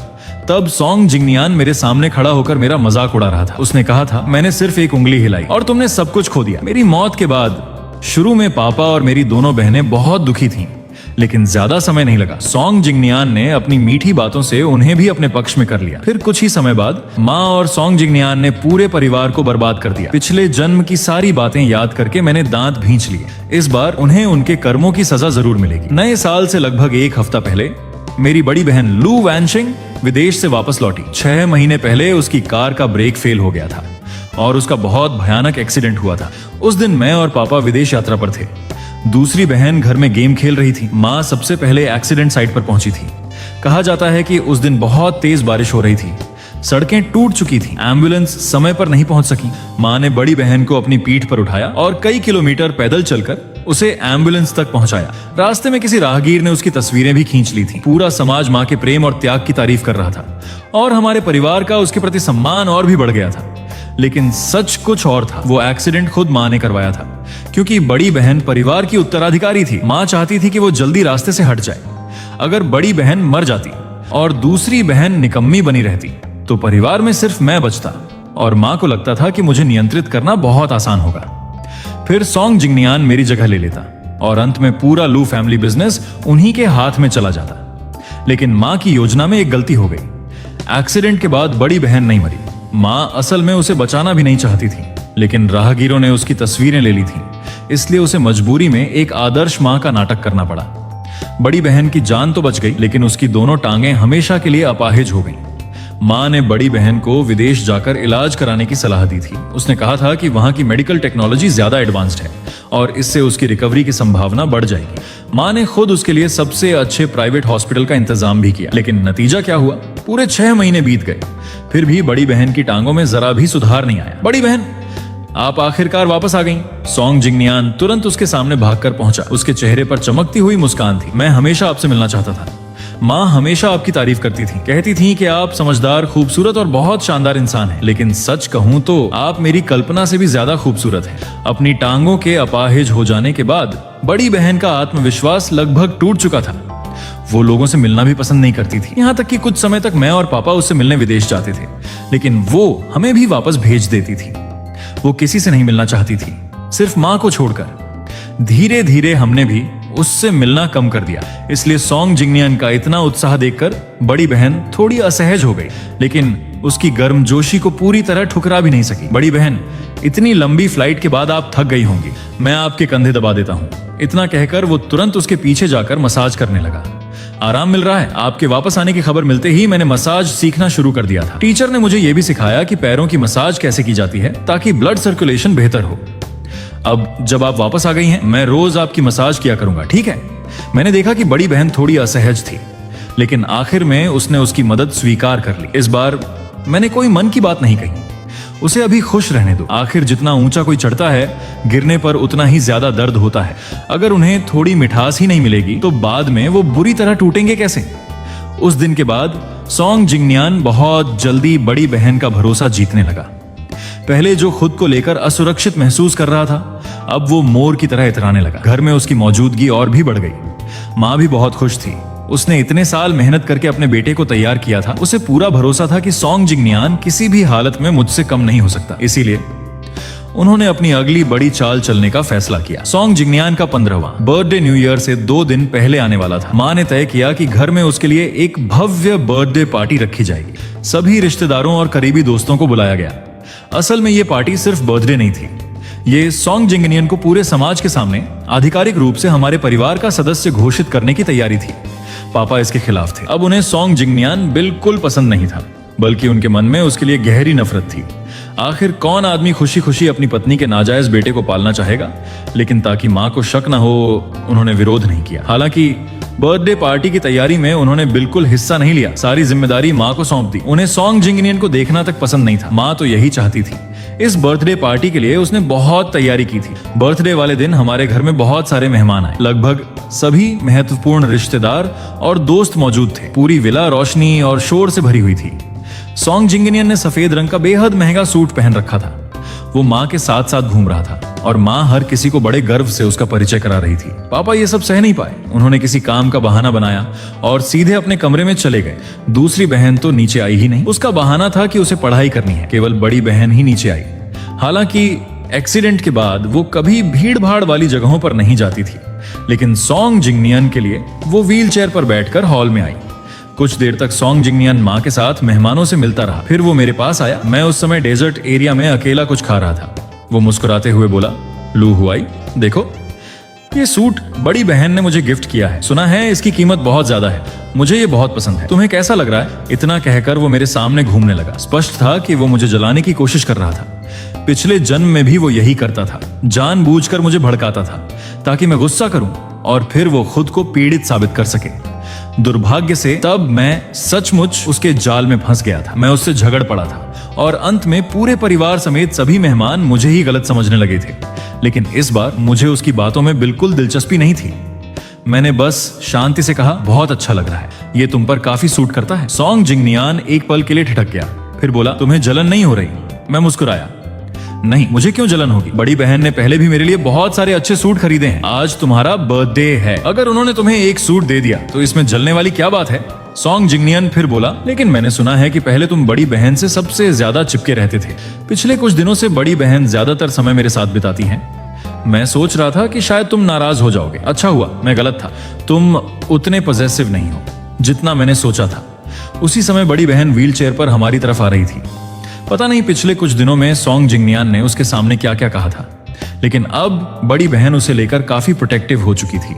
S1: तब सोंग जिंगनियान मेरे सामने खड़ा होकर मेरा मजाक उड़ा रहा था। उसने कहा था, मैंने सिर्फ एक उंगली हिलाई और तुमने सब कुछ खो दिया। मेरी मौत के बाद शुरू में पापा और मेरी दोनों बहनें बहुत दुखी थीं, लेकिन ज्यादा समय नहीं लगा। सोंग जिंगनियान ने अपनी मीठी बातों से उन्हें भी अपने पक्ष में कर लिया। फिर कुछ ही समय बाद माँ और सोंग जिंगनियान ने पूरे परिवार को बर्बाद कर दिया। पिछले जन्म की सारी बातें याद करके मैंने दांत भींच लिए। इस बार उन्हें उनके कर्मों की सजा जरूर मिलेगी। नए साल से लगभग एक हफ्ता पहले मेरी बड़ी बहन लू वैनशिंग विदेश से वापस लौटी। 6 महीने पहले उसकी कार का ब्रेक फेल हो गया था और उसका बहुत भयानक एक्सीडेंट हुआ था। उस दिन मैं और पापा विदेश यात्रा पर थे। दूसरी बहन घर में गेम खेल रही थी। माँ सबसे पहले एक्सीडेंट साइट पर पहुंची थी। कहा जाता है कि उस दिन बहुत तेज बारिश हो रही थी। सड़कें टूट चुकी थी। एम्बुलेंस समय पर नहीं पहुंच सकी। माँ ने बड़ी बहन को अपनी पीठ पर उठाया और कई किलोमीटर पैदल चलकर उसे एम्बुलेंस तक पहुंचाया। रास्ते में किसी राहगीर ने उसकी तस्वीरें भी खींच ली थी। पूरा समाज माँ के प्रेम और त्याग की तारीफ कर रहा था और हमारे परिवार का उसके प्रति सम्मान और भी बढ़ गया था। लेकिन सच कुछ और था। वो एक्सीडेंट खुद माँ ने करवाया था, क्योंकि बड़ी बहन परिवार की उत्तराधिकारी थी। माँ चाहती थी कि वो जल्दी रास्ते से हट जाए। अगर बड़ी बहन मर जाती और दूसरी बहन निकम्मी बनी रहती तो परिवार में सिर्फ मैं बचता और माँ को लगता था कि मुझे नियंत्रित करना बहुत आसान होगा। फिर सोंग जिंगनियान मेरी जगह ले लेता और अंत में पूरा लू फैमिली बिजनेस उन्हीं के हाथ में चला जाता। लेकिन माँ की योजना में एक गलती हो गई। एक्सीडेंट के बाद बड़ी बहन नहीं मरी। माँ असल में उसे बचाना भी नहीं चाहती थी, लेकिन राहगीरों ने उसकी तस्वीरें ले ली थी, इसलिए उसे मजबूरी में एक आदर्श माँ का नाटक करना पड़ा। बड़ी बहन की जान तो बच गई, लेकिन उसकी दोनों टांगें हमेशा के लिए अपाहिज हो गईं। माँ ने बड़ी बहन को विदेश जाकर इलाज कराने की सलाह दी थी। उसने कहा था कि वहाँ की मेडिकल टेक्नोलॉजी ज्यादा एडवांस्ड है और इससे उसकी रिकवरी की संभावना बढ़ जाएगी। माँ ने खुद उसके लिए सबसे अच्छे प्राइवेट हॉस्पिटल का इंतजाम भी किया। लेकिन नतीजा क्या हुआ? पूरे 6 महीने बीत गए, फिर भी बड़ी बहन की टांगों में जरा भी सुधार नहीं आया। बड़ी बहन, आप आखिरकार वापस आ गईं। सोंग जिंगनियान तुरंत उसके सामने भागकर पहुंचा। उसके चेहरे पर चमकती हुई मुस्कान थी। मैं हमेशा आपसे मिलना चाहता था। माँ हमेशा आपकी तारीफ करती थी, कहती थी कि आप समझदार, खूबसूरत और बहुत शानदार इंसान हैं। लेकिन सच कहूँ तो आप मेरी कल्पना से भी ज्यादा खूबसूरत हैं। अपनी टांगों के अपाहिज हो जाने के बाद बड़ी बहन का आत्मविश्वास लगभग टूट चुका था। वो लोगों से मिलना भी पसंद नहीं करती थी। यहाँ तक कि कुछ समय तक मैं और पापा उससे मिलने विदेश जाते थे, लेकिन वो हमें भी वापस भेज देती थी। वो किसी से नहीं मिलना चाहती थी, सिर्फ माँ को छोड़कर। धीरे धीरे हमने भी उससे मिलना कम कर दिया। इसलिए सोंग जिंगनियान का इतना उत्साह देखकर बड़ी बहन थोड़ी असहज हो गई, लेकिन उसकी गर्मजोशी को पूरी तरह ठुकरा भी नहीं सकी। बड़ी बहन, इतनी लंबी फ्लाइट के बाद आप थक गई होंगी, मैं आपके कंधे दबा देता हूँ। इतना कहकर वो तुरंत उसके पीछे जाकर मसाज करने लगा। आराम मिल रहा है? आपके वापस आने की खबर मिलते ही मैंने मसाज सीखना शुरू कर दिया था। टीचर ने मुझे यह भी सिखाया कि पैरों की मसाज कैसे की जाती है ताकि ब्लड सर्कुलेशन बेहतर हो। अब जब आप वापस आ गई हैं, मैं रोज आपकी मसाज किया करूंगा, ठीक है? मैंने देखा कि बड़ी बहन थोड़ी असहज थी, लेकिन आखिर में उसने उसकी मदद स्वीकार कर ली। इस बार मैंने कोई मन की बात नहीं कही। उसे अभी खुश रहने दो। आखिर जितना ऊंचा कोई चढ़ता है, गिरने पर उतना ही ज्यादा दर्द होता है। अगर उन्हें थोड़ी मिठास ही नहीं मिलेगी तो बाद में वो बुरी तरह टूटेंगे कैसे? उस दिन के बाद सोंग जिंगनियान बहुत जल्दी बड़ी बहन का भरोसा जीतने लगा। पहले जो खुद को लेकर असुरक्षित महसूस कर रहा था, अब वो मोर की तरह इतराने लगा। घर में उसकी मौजूदगी और भी बढ़ गई। माँ भी बहुत खुश थी। उसने इतने साल मेहनत करके अपने बेटे को तैयार किया था। उसे पूरा भरोसा था कि सोंग जिंगनियान किसी भी हालत में मुझसे कम नहीं हो सकता। इसीलिए उन्होंने अपनी अगली बड़ी चाल चलने का फैसला किया। सोंग जिंगनियान का 15वां बर्थडे न्यू ईयर से 2 दिन पहले आने वाला था। माँ ने तय किया कि घर में उसके लिए एक भव्य बर्थडे पार्टी रखी जाएगी। सभी रिश्तेदारों और करीबी दोस्तों को बुलाया गया। असल में ये पार्टी सिर्फ बर्थडे नहीं थी, ये सोंग जिंगनियान को पूरे समाज के सामने आधिकारिक रूप से हमारे परिवार का सदस्य घोषित करने की तैयारी थी। पापा इसके खिलाफ थे। अब उन्हें सोंग जिंगनियान बिल्कुल पसंद नहीं था, बल्कि उनके मन में उसके लिए गहरी नफरत थी। आखिर कौन आदमी खुशी खुशी अपनी पत्नी के नाजायज बेटे को पालना चाहेगा। लेकिन ताकि माँ को शक न हो, उन्होंने विरोध नहीं किया। हालांकि बर्थडे पार्टी की तैयारी में उन्होंने बिल्कुल हिस्सा नहीं लिया। सारी जिम्मेदारी माँ को सौंप दी। उन्हें सॉन्ग जिंगनियन को देखना तक पसंद नहीं था। माँ तो यही चाहती थी। इस बर्थडे पार्टी के लिए उसने बहुत तैयारी की थी। बर्थडे वाले दिन हमारे घर में बहुत सारे मेहमान आए। लगभग सभी महत्वपूर्ण रिश्तेदार और दोस्त मौजूद थे। पूरी विला रोशनी और शोर से भरी हुई थी। सॉन्ग जिंगनियन ने सफेद रंग का बेहद महंगा सूट पहन रखा था। वो माँ के साथ साथ घूम रहा था और माँ हर किसी को बड़े गर्व से उसका परिचय करा रही थी। पापा ये सब सह नहीं पाए। उन्होंने किसी काम का बहाना बनाया और सीधे अपने कमरे में चले गए। दूसरी बहन तो नीचे आई ही नहीं। उसका बहाना था कि उसे पढ़ाई करनी है। केवल बड़ी बहन ही नीचे आई। हालांकि एक्सीडेंट के बाद वो कभी भीड़ भाड़ वाली जगहों पर नहीं जाती थी, लेकिन सॉन्ग जिंगनियन के लिए वो व्हील चेयर पर बैठकर हॉल में आई। कुछ देर तक सॉन्ग जिंगनियन माँ के साथ मेहमानों से मिलता रहा। फिर वो मेरे पास आया। मैं उस समय डेजर्ट एरिया में अकेला कुछ खा रहा था। वो मुस्कुराते हुए बोला, लू हुआई, देखो ये सूट बड़ी बहन ने मुझे गिफ्ट किया है। सुना है इसकी कीमत बहुत ज्यादा है। मुझे ये बहुत पसंद है। तुम्हें कैसा लग रहा है? इतना कहकर वो मेरे सामने घूमने लगा। स्पष्ट था कि वो मुझे जलाने की कोशिश कर रहा था। पिछले जन्म में भी वो यही करता था। जानबूझकर मुझे भड़काता था ताकि मैं गुस्सा करूं और फिर वो खुद को पीड़ित साबित कर सके। दुर्भाग्य से तब मैं सचमुच उसके जाल में फंस गया था। मैं उससे झगड़ पड़ा था और अंत में पूरे परिवार समेत सभी मेहमान मुझे ही गलत समझने लगे थे। लेकिन इस बार मुझे उसकी बातों में बिल्कुल दिलचस्पी नहीं थी। मैंने बस शांति से कहा, बहुत अच्छा लग रहा है, ये तुम पर काफी सूट करता है। सॉन्ग जिंगनियन एक पल के लिए ठिठक गया, फिर बोला, तुम्हें जलन नहीं हो रही? मैं मुस्कुराया, नहीं, मुझे क्यों जलन होगी? बड़ी बहन ने पहले भी मेरे लिए बहुत सारे अच्छे सूट खरीदे हैं। आज तुम्हारा बर्थडे है। अगर उन्होंने तुम्हें एक सूट दे दिया तो इसमें जलने वाली क्या बात है? सॉन्ग जिंगनियन फिर बोला, लेकिन मैंने सुना है कि पहले तुम बड़ी बहन से सबसे ज्यादा चिपके रहते थे। पिछले कुछ दिनों से बड़ी बहन ज्यादातर समय मेरे साथ बिताती हैं। मैं सोच रहा था कि शायद तुम नाराज हो जाओगे। अच्छा हुआ, मैं गलत था। तुम उतने पॉजेसिव नहीं हो जितना मैंने सोचा था। उसी समय बड़ी बहन व्हील चेयर पर हमारी तरफ आ रही थी। पता नहीं पिछले कुछ दिनों में सॉन्ग जिंगनियन ने उसके सामने क्या क्या कहा था, लेकिन अब बड़ी बहन उसे लेकर काफी प्रोटेक्टिव हो चुकी थी।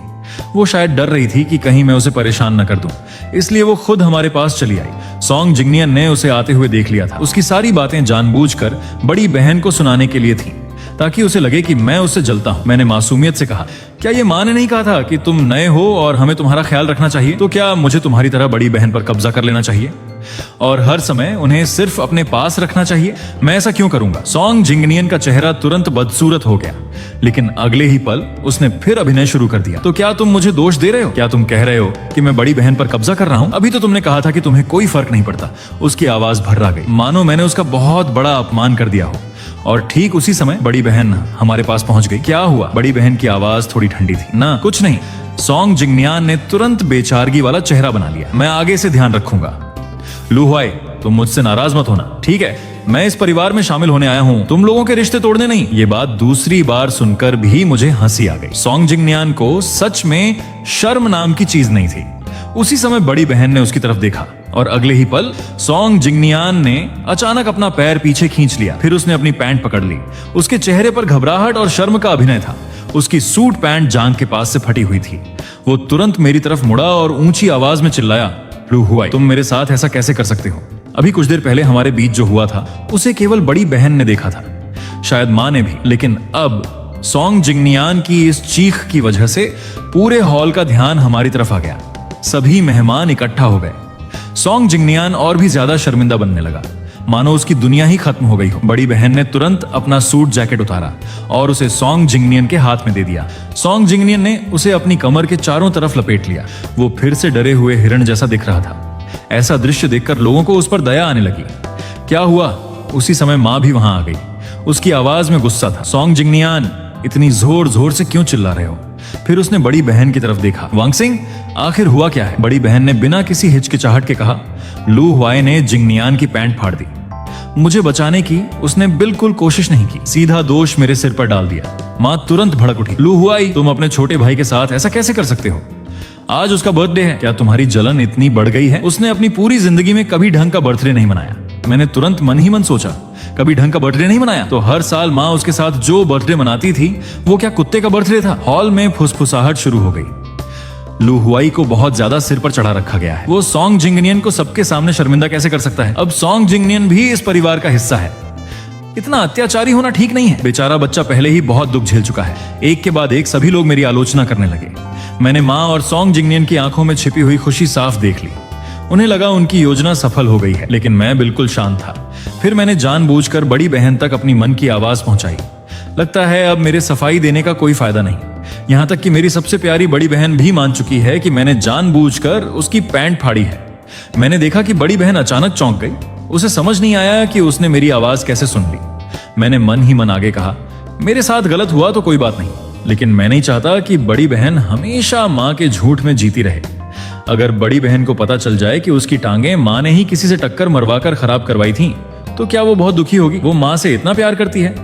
S1: वो शायद डर रही थी कि कहीं मैं उसे परेशान न कर दूं, इसलिए वो खुद हमारे पास चली आई। सॉन्ग जिंगनियन ने उसे आते हुए देख लिया था। उसकी सारी बातें जानबूझकर बड़ी बहन को सुनाने के लिए थी ताकि उसे लगे कि मैं उससे जलता हूं। मैंने मासूमियत से कहा, क्या ये माँ ने नहीं कहा था कि तुम नए हो और हमें तुम्हारा ख्याल रखना चाहिए? तो क्या मुझे तुम्हारी तरह बड़ी बहन पर कब्जा कर लेना चाहिए और हर समय उन्हें सिर्फ अपने पास रखना चाहिए? मैं ऐसा क्यों करूंगा? सॉन्ग जिंगनियन का चेहरा तुरंत बदसूरत हो गया, लेकिन अगले ही पल उसने फिर अभिनय शुरू कर दिया। तो क्या तुम मुझे दोष दे रहे हो? क्या तुम कह रहे हो कि मैं बड़ी बहन पर कब्जा कर रहा हूं? अभी तो तुमने कहा था कि तुम्हें कोई फर्क नहीं पड़ता। उसकी आवाज भर्रा गई, मानो मैंने उसका बहुत बड़ा अपमान कर दिया हो। और ठीक उसी समय बड़ी बहन हमारे पास पहुंच गई। क्या हुआ? बड़ी बहन की आवाज थोड़ी ठंडी थी। ना, कुछ नहीं। सॉन्ग जिंगनियन ने तुरंत बेचारगी वाला चेहरा बना लिया। मैं आगे से ध्यान रखूंगा। लू हुआई, तुम मुझसे नाराज मत होना, ठीक है? मैं इस परिवार में शामिल होने आया हूं, तुम लोगों के रिश्ते तोड़ने नहीं। ये बात दूसरी बार सुनकर भी मुझे हंसी आ गई। सॉन्ग जिंगनियन को सच में शर्म नाम की चीज नहीं थी। उसी समय बड़ी बहन ने उसकी तरफ देखा और अगले ही पल सॉन्ग जिंगनियन ने अचानक अपना पैर पीछे खींच लिया। फिर उसने अपनी पैंट पकड़ ली। उसके चेहरे पर घबराहट और शर्म का अभिनय था। उसकी सूट पैंट जांघ के पास से फटी हुई थी। वो तुरंत मेरी तरफ मुड़ा और ऊंची आवाज में चिल्लाया, लू हुआई, तुम मेरे साथ ऐसा कैसे कर सकते हो? अभी कुछ देर पहले हमारे बीच जो हुआ था उसे केवल बड़ी बहन ने देखा था, शायद माँ ने भी, लेकिन अब सॉन्ग जिंगनियन की इस चीख की वजह से पूरे हॉल का ध्यान हमारी तरफ आ गया। सभी मेहमान इकट्ठा हो गए। सॉन्ग जिंगनियन और भी ज्यादा शर्मिंदा बनने लगा, मानो उसकी दुनिया ही खत्म हो गई हो। बड़ी बहन ने तुरंत अपना सूट जैकेट उतारा और उसे सॉन्ग जिंगनियन के हाथ में दे दिया। सॉन्ग जिंगनियन ने उसे अपनी कमर के चारों तरफ लपेट लिया। वो फिर से डरे हुए हिरण जैसा दिख रहा था। ऐसा दृश्य देखकर लोगों को उस पर दया आने लगी। क्या हुआ? उसी समय माँ भी वहां आ गई। उसकी आवाज में गुस्सा था। सॉन्ग जिंगनियन, इतनी जोर जोर से क्यों चिल्ला रहे हो? फिर उसने बड़ी बहन की तरफ देखा। वांगसिंग, आखिर हुआ क्या है? बड़ी बहन ने बिना किसी हिचकिचाहट के कहा। लू हुआई ने जिंगनियन की पैंट फाड़ दी। मुझे बचाने की उसने बिल्कुल कोशिश नहीं की, सीधा दोष मेरे सिर पर डाल दिया। माँ तुरंत भड़क उठी। लू हुआई, तुम अपने छोटे भाई के साथ ऐसा कैसे कर सकते हो? आज उसका बर्थडे है। क्या तुम्हारी जलन इतनी बढ़ गई है? उसने अपनी पूरी जिंदगी में कभी ढंग का बर्थडे नहीं मनाया। मैंने तुरंत मन ही मन सोचा, कभी ढंग का बर्थडे नहीं मनाया तो हर साल माँ उसके साथ जो बर्थडे मनाती थी वो क्या कुत्ते का बर्थडे था? हॉल में फुसफुसाहट शुरू हो गई। लू हुआई को बहुत ज्यादा सिर पर चढ़ा रखा गया है। वो सॉन्ग जिंगनियन को सबके सामने शर्मिंदा कैसे कर सकता है? अब सॉन्ग जिंगनियन भी इस परिवार का हिस्सा है। इतना अत्याचारी होना ठीक नहीं है। बेचारा बच्चा पहले ही बहुत दुख झेल चुका है। एक के बाद एक सभी लोग मेरी आलोचना करने लगे। मैंने माँ और सॉन्ग जिंगनियन की आंखों में छिपी हुई खुशी साफ देख ली। उन्हें लगा उनकी योजना सफल हो गई है, लेकिन मैं बिल्कुल शांत था। फिर मैंने जानबूझकर बड़ी बहन तक अपनी मन की आवाज पहुंचाई। लगता है अब मेरे सफाई देने का कोई फायदा नहीं। यहाँ तक कि मेरी सबसे प्यारी बड़ी बहन भी मान चुकी है कि मैंने जानबूझकर उसकी पैंट फाड़ी है। मैंने देखा कि बड़ी बहन अचानक चौंक गई। उसे समझ नहीं आया कि उसने मेरी आवाज कैसे सुन ली। मैंने मन ही मन आगे कहा, मेरे साथ गलत हुआ तो कोई बात नहीं, लेकिन मैं नहीं चाहता कि बड़ी बहन हमेशा माँ के झूठ में जीती रहे। अगर बड़ी बहन को पता चल जाए कि उसकी टांगें माँ ने ही किसी से टक्कर मरवाकर खराब करवाई थी, तो क्या वो बहुत दुखी होगी? वो माँ से इतना प्यार करती है।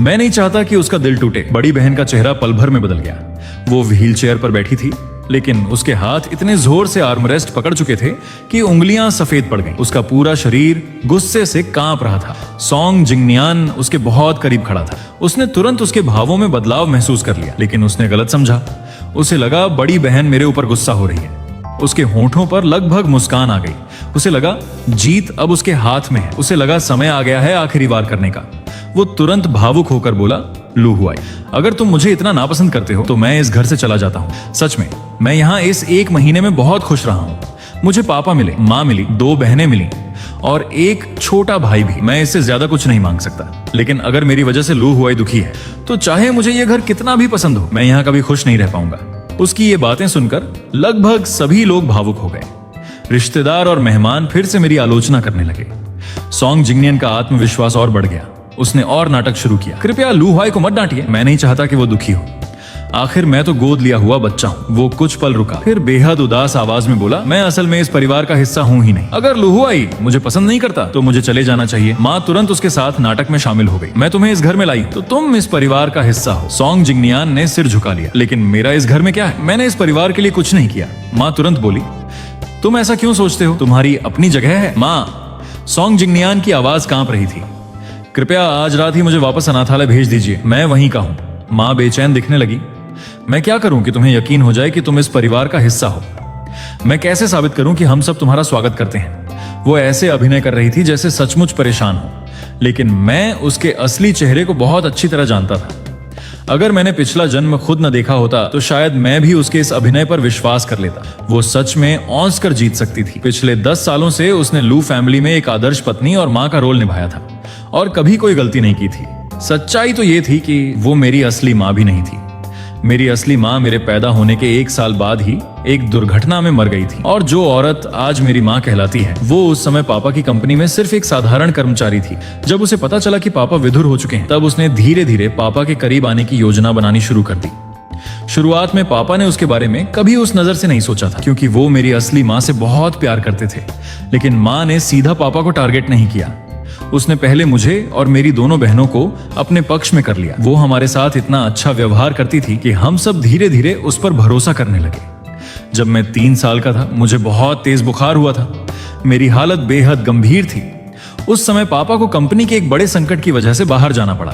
S1: मैं नहीं चाहता कि उसका दिल टूटे। बड़ी बहन का चेहरा पल भर में बदल गया। वो व्हील चेयर पर बैठी थी, लेकिन उसके हाथ इतने जोर से आर्मरेस्ट पकड़ चुके थे कि उंगलियां सफेद पड़ गईं। उसका पूरा शरीर गुस्से से कांप रहा था। सॉन्ग जिंगनियन उसके बहुत करीब खड़ा था। उसने तुरंत उसके भावों में बदलाव महसूस कर लिया, लेकिन उसने गलत समझा। उसे लगा बड़ी बहन मेरे ऊपर गुस्सा हो रही है। उसके होंठों पर लगभग मुस्कान आ गई। उसे लगा जीत अब उसके हाथ में है। उसे लगा समय आ गया है आखिरी वार करने का। वो तुरंत भावुक होकर बोला, लू हुआई, अगर तुम मुझे इतना नापसंद करते हो तो मैं इस घर से चला जाता हूँ। सच में मैं यहाँ इस 1 महीने में बहुत खुश रहा हूँ। मुझे पापा मिले, माँ मिली, 2 बहनें मिली और एक छोटा भाई भी। मैं इससे ज्यादा कुछ नहीं मांग सकता। लेकिन अगर मेरी वजह से लू हुआई दुखी है तो चाहे मुझे ये घर कितना भी पसंद हो, मैं यहाँ कभी खुश नहीं रह पाऊंगा। उसकी ये बातें सुनकर लगभग सभी लोग भावुक हो गए। रिश्तेदार और मेहमान फिर से मेरी आलोचना करने लगे। सॉन्ग जिंगनियन का आत्मविश्वास और बढ़ गया। उसने और नाटक शुरू किया, कृपया लू हुआई को मत डांटिए, मैं नहीं चाहता कि वो दुखी हो। आखिर मैं तो गोद लिया हुआ बच्चा हूँ। वो कुछ पल रुका, फिर बेहद उदास आवाज में बोला, मैं असल में इस परिवार का हिस्सा हूँ ही नहीं। अगर लू हुआई मुझे पसंद नहीं करता तो मुझे चले जाना चाहिए। माँ तुरंत उसके साथ नाटक में शामिल हो गई। मैं तुम्हें इस घर में लाई तो तुम इस परिवार का हिस्सा हो। सॉन्ग जिंगनियन ने सिर झुका लिया, लेकिन मेरा इस घर में क्या है? मैंने इस परिवार के लिए कुछ नहीं किया। माँ तुरंत बोली, तुम ऐसा क्यों सोचते हो? तुम्हारी अपनी जगह है। माँ, सॉन्ग जिंगनियन की आवाज कांप रही थी। कृपया आज रात ही मुझे वापस अनाथालय भेज दीजिए, मैं वहीं का हूं। माँ बेचैन दिखने लगी। मैं क्या करूं कि तुम्हें यकीन हो जाए कि तुम इस परिवार का हिस्सा हो? मैं कैसे साबित करूं कि हम सब तुम्हारा स्वागत करते हैं? वो ऐसे अभिनय कर रही थी जैसे सचमुच परेशान हो, लेकिन मैं उसके असली चेहरे को बहुत अच्छी तरह जानता था। अगर मैंने पिछला जन्म खुद न देखा होता तो शायद मैं भी उसके इस अभिनय पर विश्वास कर लेता। वो सच में औंस कर जीत सकती थी। पिछले 10 सालों से उसने लू फैमिली में एक आदर्श पत्नी और माँ का रोल निभाया था और कभी कोई गलती नहीं की थी। सच्चाई तो ये थी कि वो मेरी असली माँ भी नहीं थी। मेरी असली माँ मेरे पैदा होने के 1 साल बाद ही एक दुर्घटना में मर गई थी। और जो औरत आज मेरी माँ कहलाती है, वो उस समय पापा की कंपनी में सिर्फ एक साधारण कर्मचारी थी। जब उसे पता चला कि पापा विधुर हो चुके हैं, तब उसने धीरे धीरे पापा के करीब आने की योजना बनानी शुरू कर दी। शुरुआत में पापा ने उसके बारे में कभी उस नजर से नहीं सोचा था, क्योंकि वो मेरी असली माँ से बहुत प्यार करते थे। लेकिन माँ ने सीधा पापा को टारगेट नहीं किया। उसने पहले मुझे और मेरी दोनों बहनों को अपने पक्ष में कर लिया। वो हमारे साथ इतना अच्छा व्यवहार करती थी कि हम सब धीरे धीरे उस पर भरोसा करने लगे। जब मैं 3 साल का था, मुझे बहुत तेज बुखार हुआ था। मेरी हालत बेहद गंभीर थी। उस समय पापा को कंपनी के एक बड़े संकट की वजह से बाहर जाना पड़ा।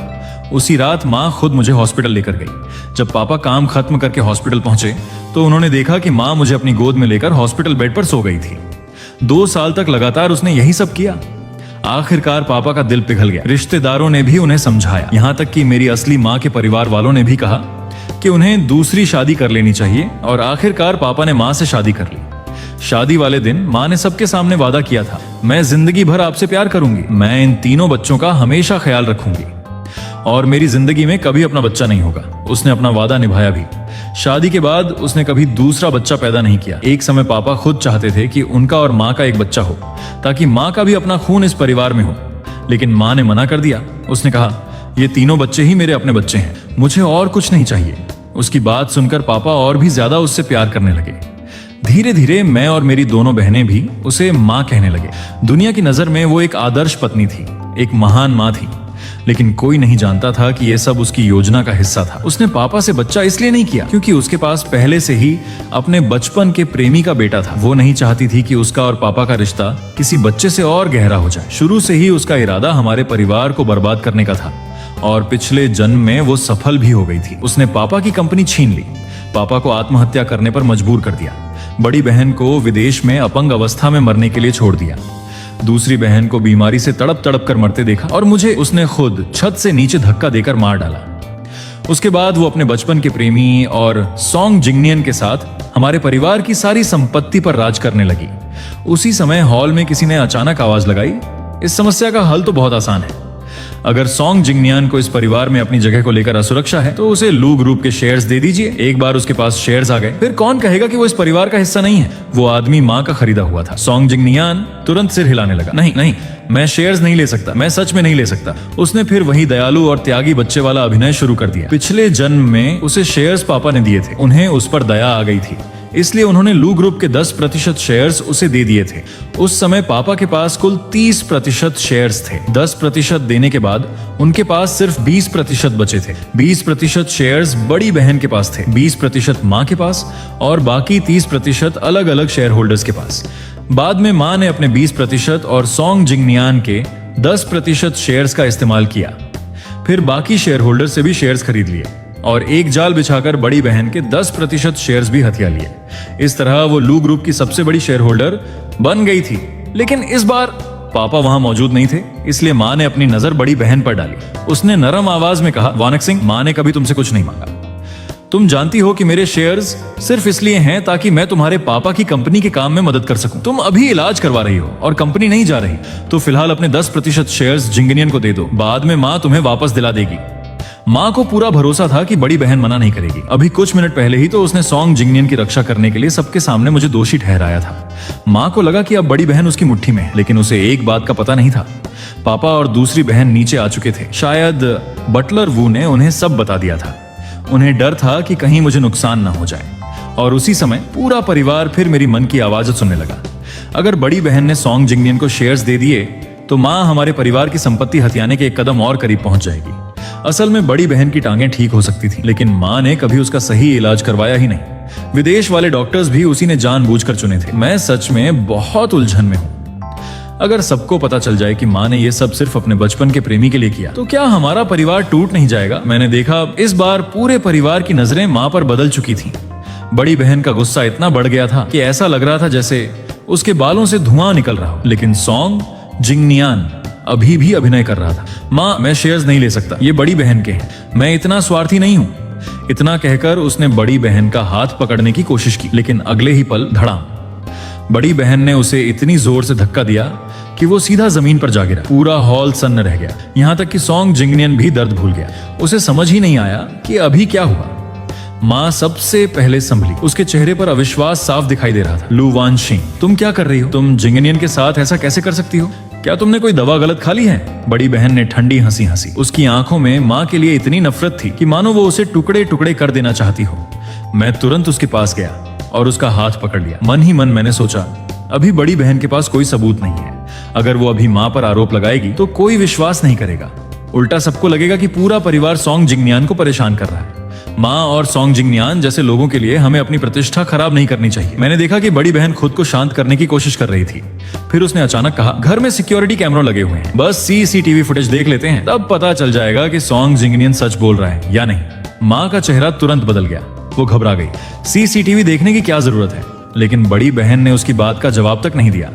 S1: उसी रात माँ खुद मुझे हॉस्पिटल लेकर गई। जब पापा काम खत्म करके हॉस्पिटल पहुंचे तो उन्होंने देखा कि माँ मुझे अपनी गोद में लेकर हॉस्पिटल बेड पर सो गई थी। 2 साल तक लगातार उसने यही सब किया। आखिरकार पापा का दिल पिघल गया। रिश्तेदारों ने भी उन्हें समझाया, यहाँ तक कि मेरी असली माँ के परिवार वालों ने भी कहा कि उन्हें दूसरी शादी कर लेनी चाहिए। और आखिरकार पापा ने माँ से शादी कर ली। शादी वाले दिन माँ ने सबके सामने वादा किया था, मैं जिंदगी भर आपसे प्यार करूंगी, मैं इन तीनों बच्चों का हमेशा ख्याल रखूंगी और मेरी जिंदगी में कभी अपना बच्चा नहीं होगा। उसने अपना वादा निभाया भी। शादी के बाद उसने कभी दूसरा बच्चा पैदा नहीं किया। एक समय पापा खुद चाहते थे कि उनका और माँ का एक बच्चा हो, ताकि माँ का भी अपना खून इस परिवार में हो, लेकिन माँ ने मना कर दिया। उसने कहा, ये तीनों बच्चे ही मेरे अपने बच्चे हैं, मुझे और कुछ नहीं चाहिए। उसकी बात सुनकर पापा और भी ज्यादा उससे प्यार करने लगे। धीरे धीरे मैं और मेरी दोनों बहनें भी उसे माँ कहने लगे। दुनिया की नजर में वो एक आदर्श पत्नी थी, एक महान माँ थी, लेकिन कोई नहीं जानता था कि यह सब उसकी योजना का हिस्सा था। उसने पापा से बच्चा इसलिए नहीं किया क्योंकि उसके पास पहले से ही अपने बचपन के प्रेमी का बेटा था। वो नहीं चाहती थी कि उसका और पापा का रिश्ता किसी बच्चे से और गहरा हो जाए। शुरू से ही उसका इरादा हमारे परिवार को बर्बाद करने का था और पिछले जन्म में वो सफल भी हो गई थी। उसने पापा की कंपनी छीन ली, पापा को आत्महत्या करने पर मजबूर कर दिया, बड़ी बहन को विदेश में अपंग अवस्था में मरने के लिए छोड़ दिया। दूसरी बहन को बीमारी से तड़प तड़प कर मरते देखा और मुझे उसने खुद छत से नीचे धक्का देकर मार डाला। उसके बाद वो अपने बचपन के प्रेमी और सॉन्ग जिंगनियन के साथ हमारे परिवार की सारी संपत्ति पर राज करने लगी। उसी समय हॉल में किसी ने अचानक आवाज लगाई, इस समस्या का हल तो बहुत आसान है। अगर सॉन्ग जिंगनियन को इस परिवार में अपनी जगह को लेकर असुरक्षा है तो उसे लू ग्रुप के शेयर्स दे दीजिए। एक बार उसके पास शेयर्स आ गए फिर कौन कहेगा कि वो इस परिवार का हिस्सा नहीं है। वो आदमी माँ का खरीदा हुआ था। सॉन्ग जिंगनियन तुरंत सिर हिलाने लगा, नहीं नहीं, मैं शेयर्स नहीं ले सकता, मैं सच में नहीं ले सकता। उसने फिर वही दयालु और त्यागी बच्चे वाला अभिनय शुरू कर दिया। पिछले जन्म में उसे शेयर्स पापा ने दिए थे, उन्हें उस पर दया आ गई थी, इसलिए उन्होंने लू ग्रुप के 10% शेयर्स उसे दे दिए थे। उस समय पापा के पास कुल 30% शेयर्स थे। 10% देने के बाद उनके पास सिर्फ 20% बचे थे। 20% शेयर्स बड़ी बहन के पास थे, 20% माँ के पास और बाकी 30% अलग अलग शेयर होल्डर्स के पास। बाद में माँ ने अपने 20% और सॉन्ग जिंगनियन के 10% शेयर्स का इस्तेमाल किया। फिर बाकी शेयर होल्डर से भी शेयर्स खरीद लिए और एक जाल बिछाकर बड़ी बहन के 10% शेयर्स भी हथिया लिए। इस तरह वो लू ग्रुप की सबसे बड़ी शेयर होल्डर बन गई थी। लेकिन इस बार पापा वहां मौजूद नहीं थे, इसलिए माँ ने अपनी नजर बड़ी बहन पर डाली। उसने नरम आवाज में कहा, वानक सिंह, माँ ने कभी तुमसे कुछ नहीं मांगा। तुम जानती हो कि मेरे शेयर्स सिर्फ इसलिए हैं ताकि मैं तुम्हारे पापा की कंपनी के काम में मदद कर सकूं। तुम अभी इलाज करवा रही हो और कंपनी नहीं जा रही, तो फिलहाल अपने 10% शेयर्स जिंगनियन को दे दो, बाद में माँ तुम्हें वापस दिला देगी। माँ को पूरा भरोसा था कि बड़ी बहन मना नहीं करेगी। अभी कुछ मिनट पहले ही तो उसने सॉन्ग जिंगनियन की रक्षा करने के लिए सबके सामने मुझे दोषी ठहराया था। माँ को लगा कि अब बड़ी बहन उसकी मुट्ठी में है, लेकिन उसे एक बात का पता नहीं था। पापा और दूसरी बहन नीचे आ चुके थे। शायद बटलर वू ने उन्हें सब बता दिया था। उन्हें डर था कि कहीं मुझे नुकसान न हो जाए। और उसी समय पूरा परिवार फिर मेरी मन की आवाज सुनने लगा। अगर बड़ी बहन ने सॉन्ग जिंगनियन को शेयर्स दे दिए तो माँ हमारे परिवार की संपत्ति हथियाने के एक कदम और करीब पहुंच जाएगी। असल में बड़ी बहन की टांगें ठीक हो सकती थी, लेकिन माँ ने कभी उसका सही इलाज करवाया ही नहीं। विदेश वाले डॉक्टर्स भी उसी ने जानबूझकर चुने थे। मैं सच में बहुत उलझन में हूँ। अगर सबको पता चल जाए कि माँ ने ये सब सिर्फ अपने बचपन के प्रेमी के लिए किया तो क्या हमारा परिवार टूट नहीं जाएगा? मैंने देखा इस बार पूरे परिवार की नजरें माँ पर बदल चुकी थीं। बड़ी बहन का गुस्सा इतना बढ़ गया था कि ऐसा लग रहा था जैसे उसके बालों से धुआं निकल रहा हो। लेकिन सॉन्ग जिंगनियन अभी भी अभिनय कर रहा था। माँ, मैं शेयर्स नहीं ले सकता, ये बड़ी बहन के हैं, मैं इतना स्वार्थी नहीं हूँ। इतना कहकर उसने बड़ी बहन का हाथ पकड़ने की कोशिश की, लेकिन अगले ही पल धड़ाम, बड़ी बहन ने उसे इतनी जोर से धक्का दिया कि वो सीधा जमीन पर जा गिरा। पूरा हॉल सन्न रह गया, यहाँ तक कि सॉन्ग जिंगनियन भी दर्द भूल गया। उसे समझ ही नहीं आया कि अभी क्या हुआ। माँ सबसे पहले संभली। उसके चेहरे पर अविश्वास साफ दिखाई दे रहा था। लू वान शिंग, तुम क्या कर रही हो? तुम जिंगनियन के साथ ऐसा कैसे कर सकती हो? क्या तुमने कोई दवा गलत खा ली है? बड़ी बहन ने ठंडी हंसी हंसी। उसकी आंखों में माँ के लिए इतनी नफरत थी कि मानो वो उसे टुकड़े टुकड़े कर देना चाहती हो। मैं तुरंत उसके पास गया और उसका हाथ पकड़ लिया। मन ही मन मैंने सोचा, अभी बड़ी बहन के पास कोई सबूत नहीं है। अगर वो अभी माँ पर आरोप लगाएगी तो कोई विश्वास नहीं करेगा। उल्टा सबको लगेगा कि पूरा परिवार सॉन्ग जिंगनियन को परेशान कर रहा है। माँ और सॉन्ग जिंगनियन जैसे लोगों के लिए हमें अपनी प्रतिष्ठा खराब नहीं करनी चाहिए। मैंने देखा कि बड़ी बहन खुद को शांत करने की कोशिश कर रही थी। फिर उसने अचानक कहा, घर में सिक्योरिटी कैमरा लगे हुए हैं, बस सीसीटीवी फुटेज देख लेते हैं, तब पता चल जाएगा कि सॉन्ग जिंगनियन सच बोल रहा है या नहीं। माँ का चेहरा तुरंत बदल गया, वो घबरा गई। सीसीटीवी देखने की क्या जरूरत है? लेकिन बड़ी बहन ने उसकी बात का जवाब तक नहीं दिया।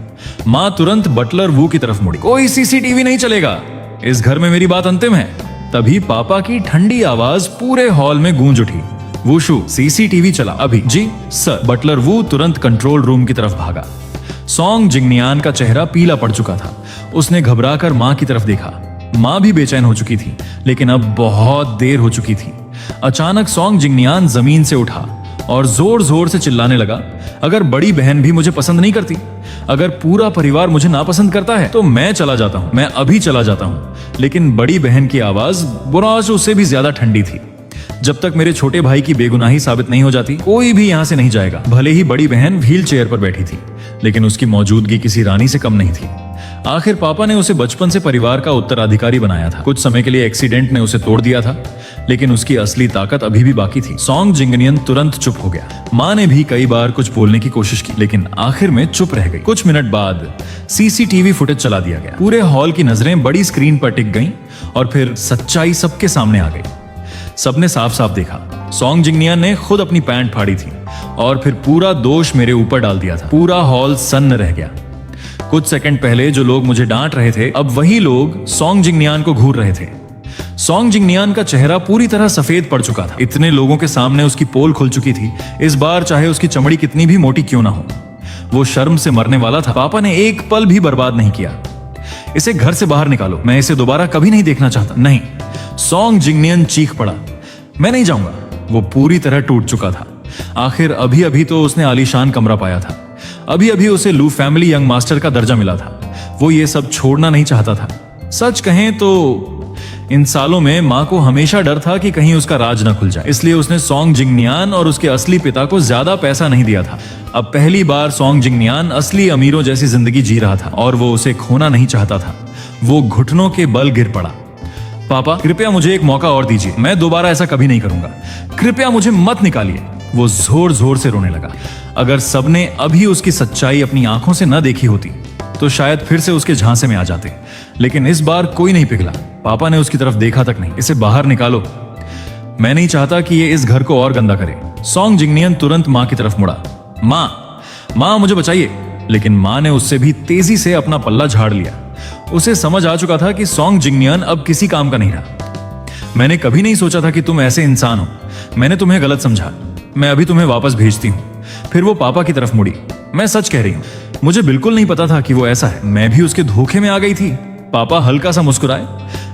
S1: माँ तुरंत बटलर वू की तरफ मुड़ी। कोई सीसीटीवी नहीं चलेगा, इस घर में मेरी बात अंतिम है। तभी पापा की ठंडी आवाज पूरे हॉल में गूंज उठी, वूशू, सीसीटीवी चला अभी। जी सर। बटलर वू तुरंत कंट्रोल रूम की तरफ भागा। सॉन्ग जिंगनियन का चेहरा पीला पड़ चुका था। उसने घबराकर माँ की तरफ देखा। माँ भी बेचैन हो चुकी थी, लेकिन अब बहुत देर हो चुकी थी। अचानक सॉन्ग जिंगनियन जमीन से उठा और जोर जोर से चिल्लाने लगा, अगर बड़ी बहन भी मुझे पसंद नहीं करती, अगर पूरा परिवार मुझे नापसंद करता है तो मैं चला जाता हूं, मैं अभी चला जाता हूं। लेकिन बड़ी बहन की आवाज बुराज उससे भी ज्यादा ठंडी थी। जब तक मेरे छोटे भाई की बेगुनाही साबित नहीं हो जाती, कोई भी यहां से नहीं जाएगा। भले ही बड़ी बहन व्हील चेयर पर बैठी थी, लेकिन उसकी मौजूदगी किसी रानी से कम नहीं थी। आखिर पापा ने उसे बचपन से परिवार का उत्तराधिकारी बनाया था। कुछ समय के लिए एक्सीडेंट ने उसे तोड़ दिया था, लेकिन उसकी असली ताकत अभी भी बाकी थी। सॉन्ग जिंगनियन तुरंत चुप हो गया। माँ ने भी कई बार कुछ बोलने की कोशिश की, लेकिन आखिर में चुप रह गई। कुछ मिनट बाद सीसीटीवी फुटेज चला दिया गया। पूरे हॉल की नजरें बड़ी स्क्रीन पर टिक गईं और फिर सच्चाई सबके सामने आ गई। सबने साफ साफ देखा, सॉन्ग जिंगनियन ने खुद अपनी पैंट फाड़ी थी और फिर पूरा दोष मेरे ऊपर डाल दिया था। पूरा हॉल सन्न रह गया। कुछ सेकंड पहले जो लोग मुझे डांट रहे थे, अब वही लोग सॉन्ग जिंगनियान को घूर रहे थे। सॉन्ग जिंगनियान का चेहरा पूरी तरह सफेद पड़ चुका था। इतने लोगों के सामने उसकी पोल खुल चुकी थी। इस बार चाहे उसकी चमड़ी कितनी भी मोटी क्यों ना हो, वो शर्म से मरने वाला था। पापा ने एक पल भी बर्बाद नहीं किया। इसे घर से बाहर निकालो, मैं इसे दोबारा कभी नहीं देखना चाहता। नहीं, सॉन्ग जिंगनियन चीख पड़ा, मैं नहीं जाऊंगा। वो पूरी तरह टूट चुका था। आखिर अभी अभी तो उसने आलीशान कमरा पाया था, अभी अभी उसे लू फैमिली यंग मास्टर का दर्जा मिला था। वो ये सब छोड़ना नहीं चाहता था। सच कहें तो इन सालों में माँ को हमेशा डर था कि कहीं उसका राज न खुल जाए, इसलिए उसने सॉन्ग जिंगनियान और उसके असली पिता को ज्यादा पैसा नहीं दिया था। अब पहली बार सॉन्ग जिंगनियान असली अमीरों जैसी जिंदगी जी रहा था और वो उसे खोना नहीं चाहता था। वो घुटनों के बल गिर पड़ा। पापा, कृपया मुझे एक मौका और दीजिए, मैं दोबारा ऐसा कभी नहीं करूंगा। कृपया मुझे मत निकालिए। वो जोर जोर से रोने लगा। अगर सबने अभी उसकी सच्चाई अपनी आंखों से न देखी होती तो शायद फिर से उसके झांसे में आ जाते, लेकिन इस बार कोई नहीं पिघला। पापा ने उसकी तरफ देखा तक नहीं। इसे बाहर निकालो, मैं नहीं चाहता कि ये इस घर को और गंदा करे। सॉन्ग जिंगनियन तुरंत माँ की तरफ मुड़ा। माँ मुझे बचाइए। लेकिन माँ ने उससे भी तेजी से अपना पल्ला झाड़ लिया। उसे समझ आ चुका था कि सॉन्ग जिंगनियन अब किसी काम का नहीं रहा। मैंने कभी नहीं सोचा था कि तुम ऐसे इंसान हो। मैंने तुम्हें गलत समझा। मैं अभी तुम्हें वापस भेजती हूँ। फिर वो पापा की तरफ मुड़ी। मैं सच कह रही हूँ, मुझे बिल्कुल नहीं पता था कि वो ऐसा है। मैं भी उसके धोखे में आ गई थी। पापा हल्का सा मुस्कुराए,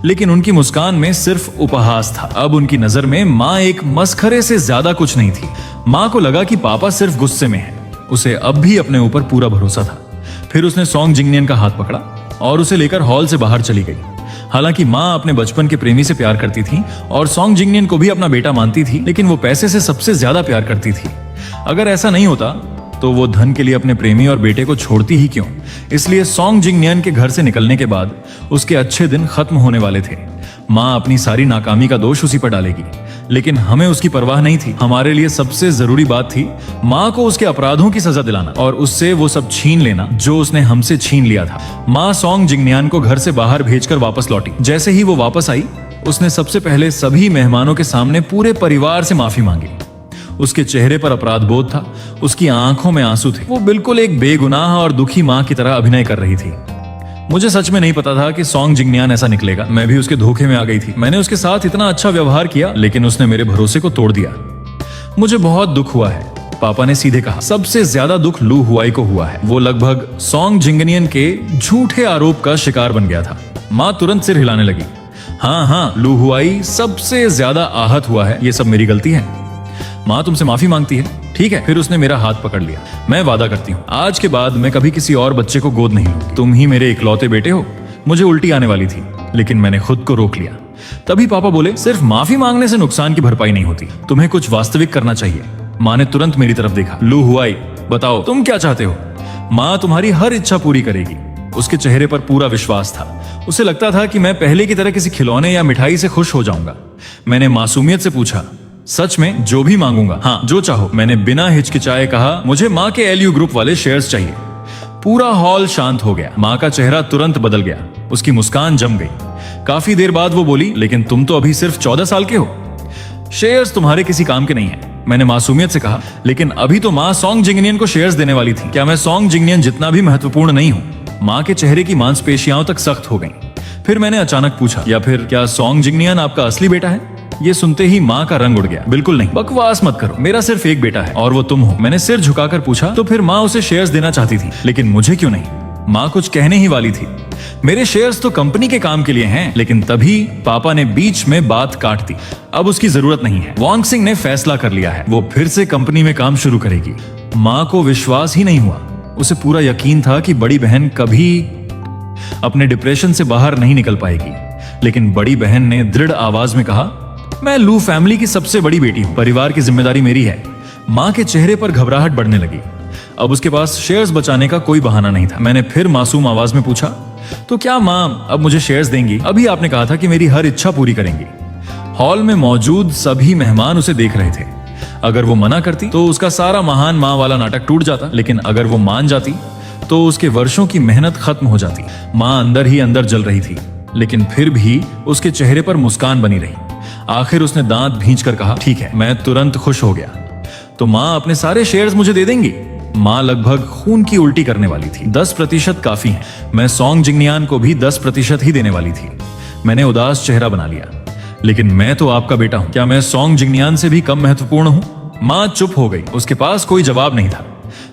S1: लेकिन उनकी मुस्कान में सिर्फ उपहास था। अब उनकी नजर में माँ एक मस्खरे से ज्यादा कुछ नहीं थी। माँ को लगा कि पापा सिर्फ गुस्से में है। उसे अब भी अपने ऊपर पूरा भरोसा था। फिर उसने सॉन्ग जिंगनियन का हाथ पकड़ा और उसे लेकर हॉल से बाहर चली गई। हालांकि माँ अपने बचपन के प्रेमी से प्यार करती थी और सॉन्ग जिंगनियन को भी अपना बेटा मानती थी, लेकिन वो पैसे से सबसे ज्यादा प्यार करती थी। अगर ऐसा नहीं होता तो वो धन के लिए अपने प्रेमी और बेटे को छोड़ती ही क्यों। इसलिए सॉन्ग जिंगनियन के घर से निकलने के बाद उसके अच्छे दिन खत्म होने वाले थे। माँ अपनी सारी नाकामी का दोष उसी पर डालेगी, लेकिन हमें उसकी परवाह नहीं थी। हमारे लिए सबसे जरूरी बात थी माँ को उसके अपराधों की सजा दिलाना और उससे वो सब छीन लेना जो उसने हमसे छीन लिया था। माँ सॉन्ग जिंगनियन को घर से बाहर भेजकर वापस लौटी। जैसे ही वो वापस आई, उसने सबसे पहले सभी मेहमानों के सामने पूरे परिवार से माफी मांगी। उसके चेहरे पर अपराध बोध था, उसकी आंखों में आंसू थे। वो बिल्कुल एक बेगुनाह और दुखी माँ की तरह अभिनय कर रही थी। मुझे सच में नहीं पता था कि सॉन्ग जिंगनियन ऐसा निकलेगा। मैं भी उसके धोखे में आ गई थी। मैंने उसके साथ इतना अच्छा व्यवहार किया, लेकिन उसने मेरे भरोसे को तोड़ दिया। मुझे बहुत दुख हुआ है, पापा ने सीधे कहा। सबसे ज्यादा दुख लू हुआई को हुआ है। वो लगभग सॉन्ग जिंगनियन के झूठे आरोप का शिकार बन गया था। माँ तुरंत सिर हिलाने लगी। हाँ, लू हुआई सबसे ज्यादा आहत हुआ है। ये सब मेरी गलती है। माँ तुमसे माफी मांगती है, ठीक है। फिर उसने मेरा हाथ पकड़ लिया। मैं वादा करती हूँ, आज के बाद मैं कभी किसी और बच्चे को गोद नहीं लूंगी। तुम ही मेरे इकलौते बेटे हो। मुझे उल्टी आने वाली थी, लेकिन मैंने खुद को रोक लिया। तभी पापा बोले, सिर्फ माफी मांगने से नुकसान की भरपाई नहीं होती, तुम्हें कुछ वास्तविक करना चाहिए। माँ ने तुरंत मेरी तरफ देखा। लू हुआई, बताओ तुम क्या चाहते हो। माँ तुम्हारी हर इच्छा पूरी करेगी। उसके चेहरे पर पूरा विश्वास था। उसे लगता था कि मैं पहले की तरह किसी खिलौने या मिठाई से खुश हो जाऊंगा। मैंने मासूमियत से पूछा, सच में? जो भी मांगूंगा। हाँ, जो चाहो। मैंने बिना हिचकिचाए कहा, मुझे माँ के एलयू ग्रुप वाले शेयर्स चाहिए। पूरा हॉल शांत हो गया। माँ का चेहरा तुरंत बदल गया। उसकी मुस्कान जम गई। काफी देर बाद वो बोली, लेकिन तुम तो अभी सिर्फ 14 साल के हो। शेयर्स तुम्हारे किसी काम के नहीं है। मैंने मासूमियत से कहा, लेकिन अभी तो माँ सॉन्ग जिंगनियन को शेयर्स देने वाली थी। क्या मैं सॉन्ग जिंगनियन जितना भी महत्वपूर्ण नहीं हूँ? माँ के चेहरे की मांसपेशियां तक सख्त हो गईं। फिर मैंने अचानक पूछा, या फिर क्या सॉन्ग जिंगनियन आपका असली बेटा है? ये सुनते ही माँ का रंग उड़ गया। बिल्कुल नहीं, बकवास मत करो। मेरा सिर्फ एक बेटा है और वो तुम हो। मैंने सिर झुकाकर पूछा, तो फिर माँ उसे शेयर्स देना चाहती थी, लेकिन मुझे क्यों नहीं? माँ कुछ कहने ही वाली थी। मेरे शेयर्स तो कंपनी के काम के लिए हैं। लेकिन तभी पापा ने बीच में बात काट दी। अब उसकी जरूरत नहीं है। वॉन्ग सिंह ने फैसला कर लिया है, वो फिर से कंपनी में काम शुरू करेगी। माँ को विश्वास ही नहीं हुआ। उसे पूरा यकीन था कि बड़ी बहन कभी अपने डिप्रेशन से बाहर नहीं निकल पाएगी, लेकिन बड़ी बहन ने दृढ़ आवाज में कहा, मैं लू फैमिली की सबसे बड़ी बेटी हूं। परिवार की जिम्मेदारी मेरी है। माँ के चेहरे पर घबराहट बढ़ने लगी। अब उसके पास शेयर्स बचाने का कोई बहाना नहीं था। मैंने फिर मासूम आवाज में पूछा, तो क्या माँ अब मुझे शेयर्स देंगी? अभी आपने कहा था कि मेरी हर इच्छा पूरी करेंगी। हॉल में मौजूद सभी मेहमान उसे देख रहे थे। अगर वो मना करती तो उसका सारा महान माँ वाला नाटक टूट जाता, लेकिन अगर वो मान जाती तो उसके वर्षों की मेहनत खत्म हो जाती। माँ अंदर ही अंदर जल रही थी, लेकिन फिर भी उसके चेहरे पर मुस्कान बनी रही। आखिर उसने दांत भींचकर कहा, ठीक है। मैं तुरंत खुश हो गया। तो माँ अपने सारे शेयर्स मुझे दे देंगी? माँ लगभग खून की उल्टी करने वाली थी। 10% काफी है। मैं सॉन्ग जिंगनियान को भी 10% ही देने वाली थी। मैंने उदास चेहरा बना लिया। लेकिन मैं तो आपका बेटा हूं, क्या मैं सॉन्ग जिंगनियान से भी कम महत्वपूर्ण हूं? माँ चुप हो गई, उसके पास कोई जवाब नहीं था।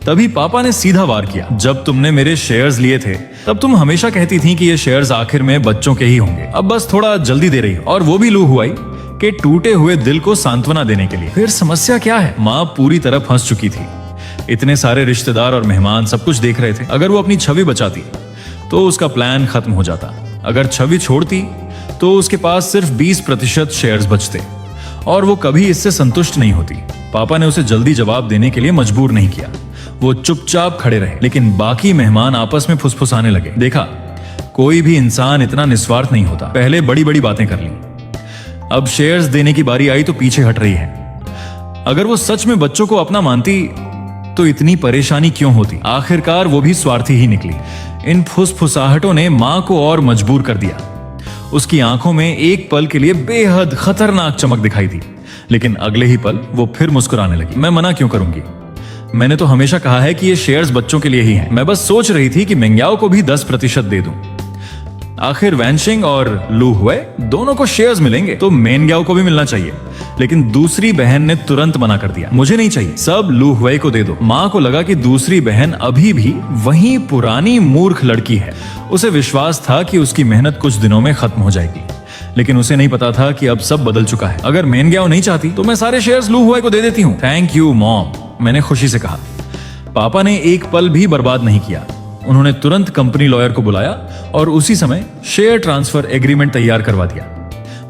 S1: तभी पापा ने सीधा वार किया, जब तुमने मेरे शेयर्स लिए थे तब तुम हमेशा कहती थी कि ये शेयर्स आखिर में बच्चों के ही होंगे। अब बस थोड़ा जल्दी दे रही हो, और वो भी लू हुआई के टूटे हुए दिल को सांत्वना देने के लिए। फिर समस्या क्या है? माँ पूरी तरह फंस चुकी थी। इतने सारे रिश्तेदार और मेहमान सब कुछ देख रहे थे। अगर वो अपनी छवि बचाती तो उसका प्लान खत्म हो जाता। अगर छवि छोड़ती तो उसके पास सिर्फ 20% शेयर्स बचते और वो कभी इससे संतुष्ट नहीं होती। पापा ने उसे जल्दी जवाब देने के लिए मजबूर नहीं किया। वो चुपचाप खड़े रहे, लेकिन बाकी मेहमान आपस में फुसफुसाने लगे। देखा, कोई भी इंसान इतना निस्वार्थ नहीं होता। पहले बड़ी बड़ी बातें कर ली, अब शेयर्स देने की बारी आई तो पीछे हट रही है। अगर वो सच में बच्चों को अपना मानती तो इतनी परेशानी क्यों होती? आखिरकार वो भी स्वार्थी ही निकली। इन फुसफुसाहटों ने मां को और मजबूर कर दिया। उसकी आंखों में एक पल के लिए बेहद खतरनाक चमक दिखाई दी, लेकिन अगले ही पल वो फिर मुस्कुराने लगी। मैं मना क्यों करूंगी? मैंने तो हमेशा कहा है कि ये शेयर्स बच्चों के लिए ही हैं। मैं बस सोच रही थी कि मेंग्याओ को भी 10% दे दूं। आखिर वैनशिंग और लू हुए दोनों को शेयर्स मिलेंगे तो मेनग्याओ को भी मिलना चाहिए। लेकिन दूसरी बहन ने तुरंत मना कर दिया, मुझे नहीं चाहिए, सब लू हुए को दे दो। माँ को लगा कि दूसरी बहन अभी भी वही पुरानी मूर्ख लड़की है। उसे विश्वास था कि उसकी मेहनत कुछ दिनों में खत्म हो जाएगी, लेकिन उसे नहीं पता था कि अब सब बदल चुका है। अगर मेनग्याओ नहीं चाहती तो मैं सारे शेयर्स लू हुए को दे देती हूँ। थैंक यू मॉम, मैंने खुशी से कहा। पापा ने एक पल भी बर्बाद नहीं किया। उन्होंने तुरंत कंपनी लॉयर को बुलाया और उसी समय शेयर ट्रांसफर एग्रीमेंट तैयार करवा दिया।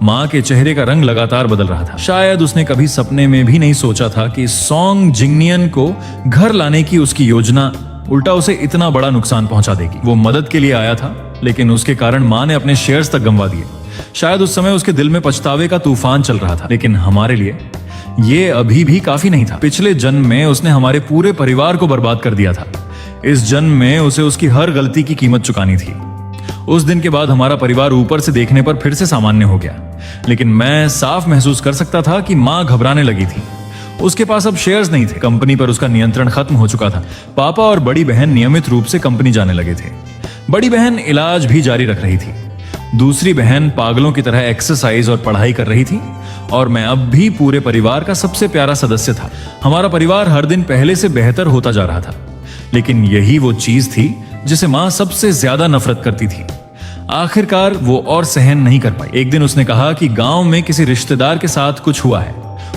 S1: माँ के चेहरे का रंग लगातार बदल रहा था। शायद उसने कभी सपने में भी नहीं सोचा था कि सॉन्ग जिंगनियन को घर लाने की उसकी योजना उल्टा उसे इतना बड़ा नुकसान पहुंचा देगी। वो मदद के लिए आया था, लेकिन उसके कारण माँ ने अपने शेयर्स तक गंवा दिए। शायद उस समय उसके दिल में पछतावे का तूफान चल रहा था, लेकिन हमारे लिए ये अभी भी काफी नहीं था। पिछले जन्म में उसने हमारे पूरे परिवार को बर्बाद कर दिया था। इस जन्म में उसे उसकी हर गलती की कीमत चुकानी थी। उस दिन के बाद हमारा परिवार ऊपर से देखने पर फिर से सामान्य हो गया, लेकिन मैं साफ महसूस कर सकता था कि माँ घबराने लगी थी। उसके पास अब शेयर्स नहीं थे। कंपनी पर उसका नियंत्रण खत्म हो चुका था। पापा और बड़ी बहन नियमित रूप से कंपनी जाने लगे थे। बड़ी बहन इलाज भी जारी रख रही थी। दूसरी बहन पागलों की तरह एक्सरसाइज और पढ़ाई कर रही थी, और मैं अब भी पूरे परिवार का सबसे प्यारा सदस्य था। हमारा परिवार हर दिन पहले से बेहतर होता जा रहा था, लेकिन यही वो चीज थी जिसे माँ सबसे ज्यादा नफरत करती थी। आखिरकार वो और सहन नहीं कर पाई। एक दिन उसने कहा कि गांव में किसी रिश्तेदार के साथ कुछ हुआ है,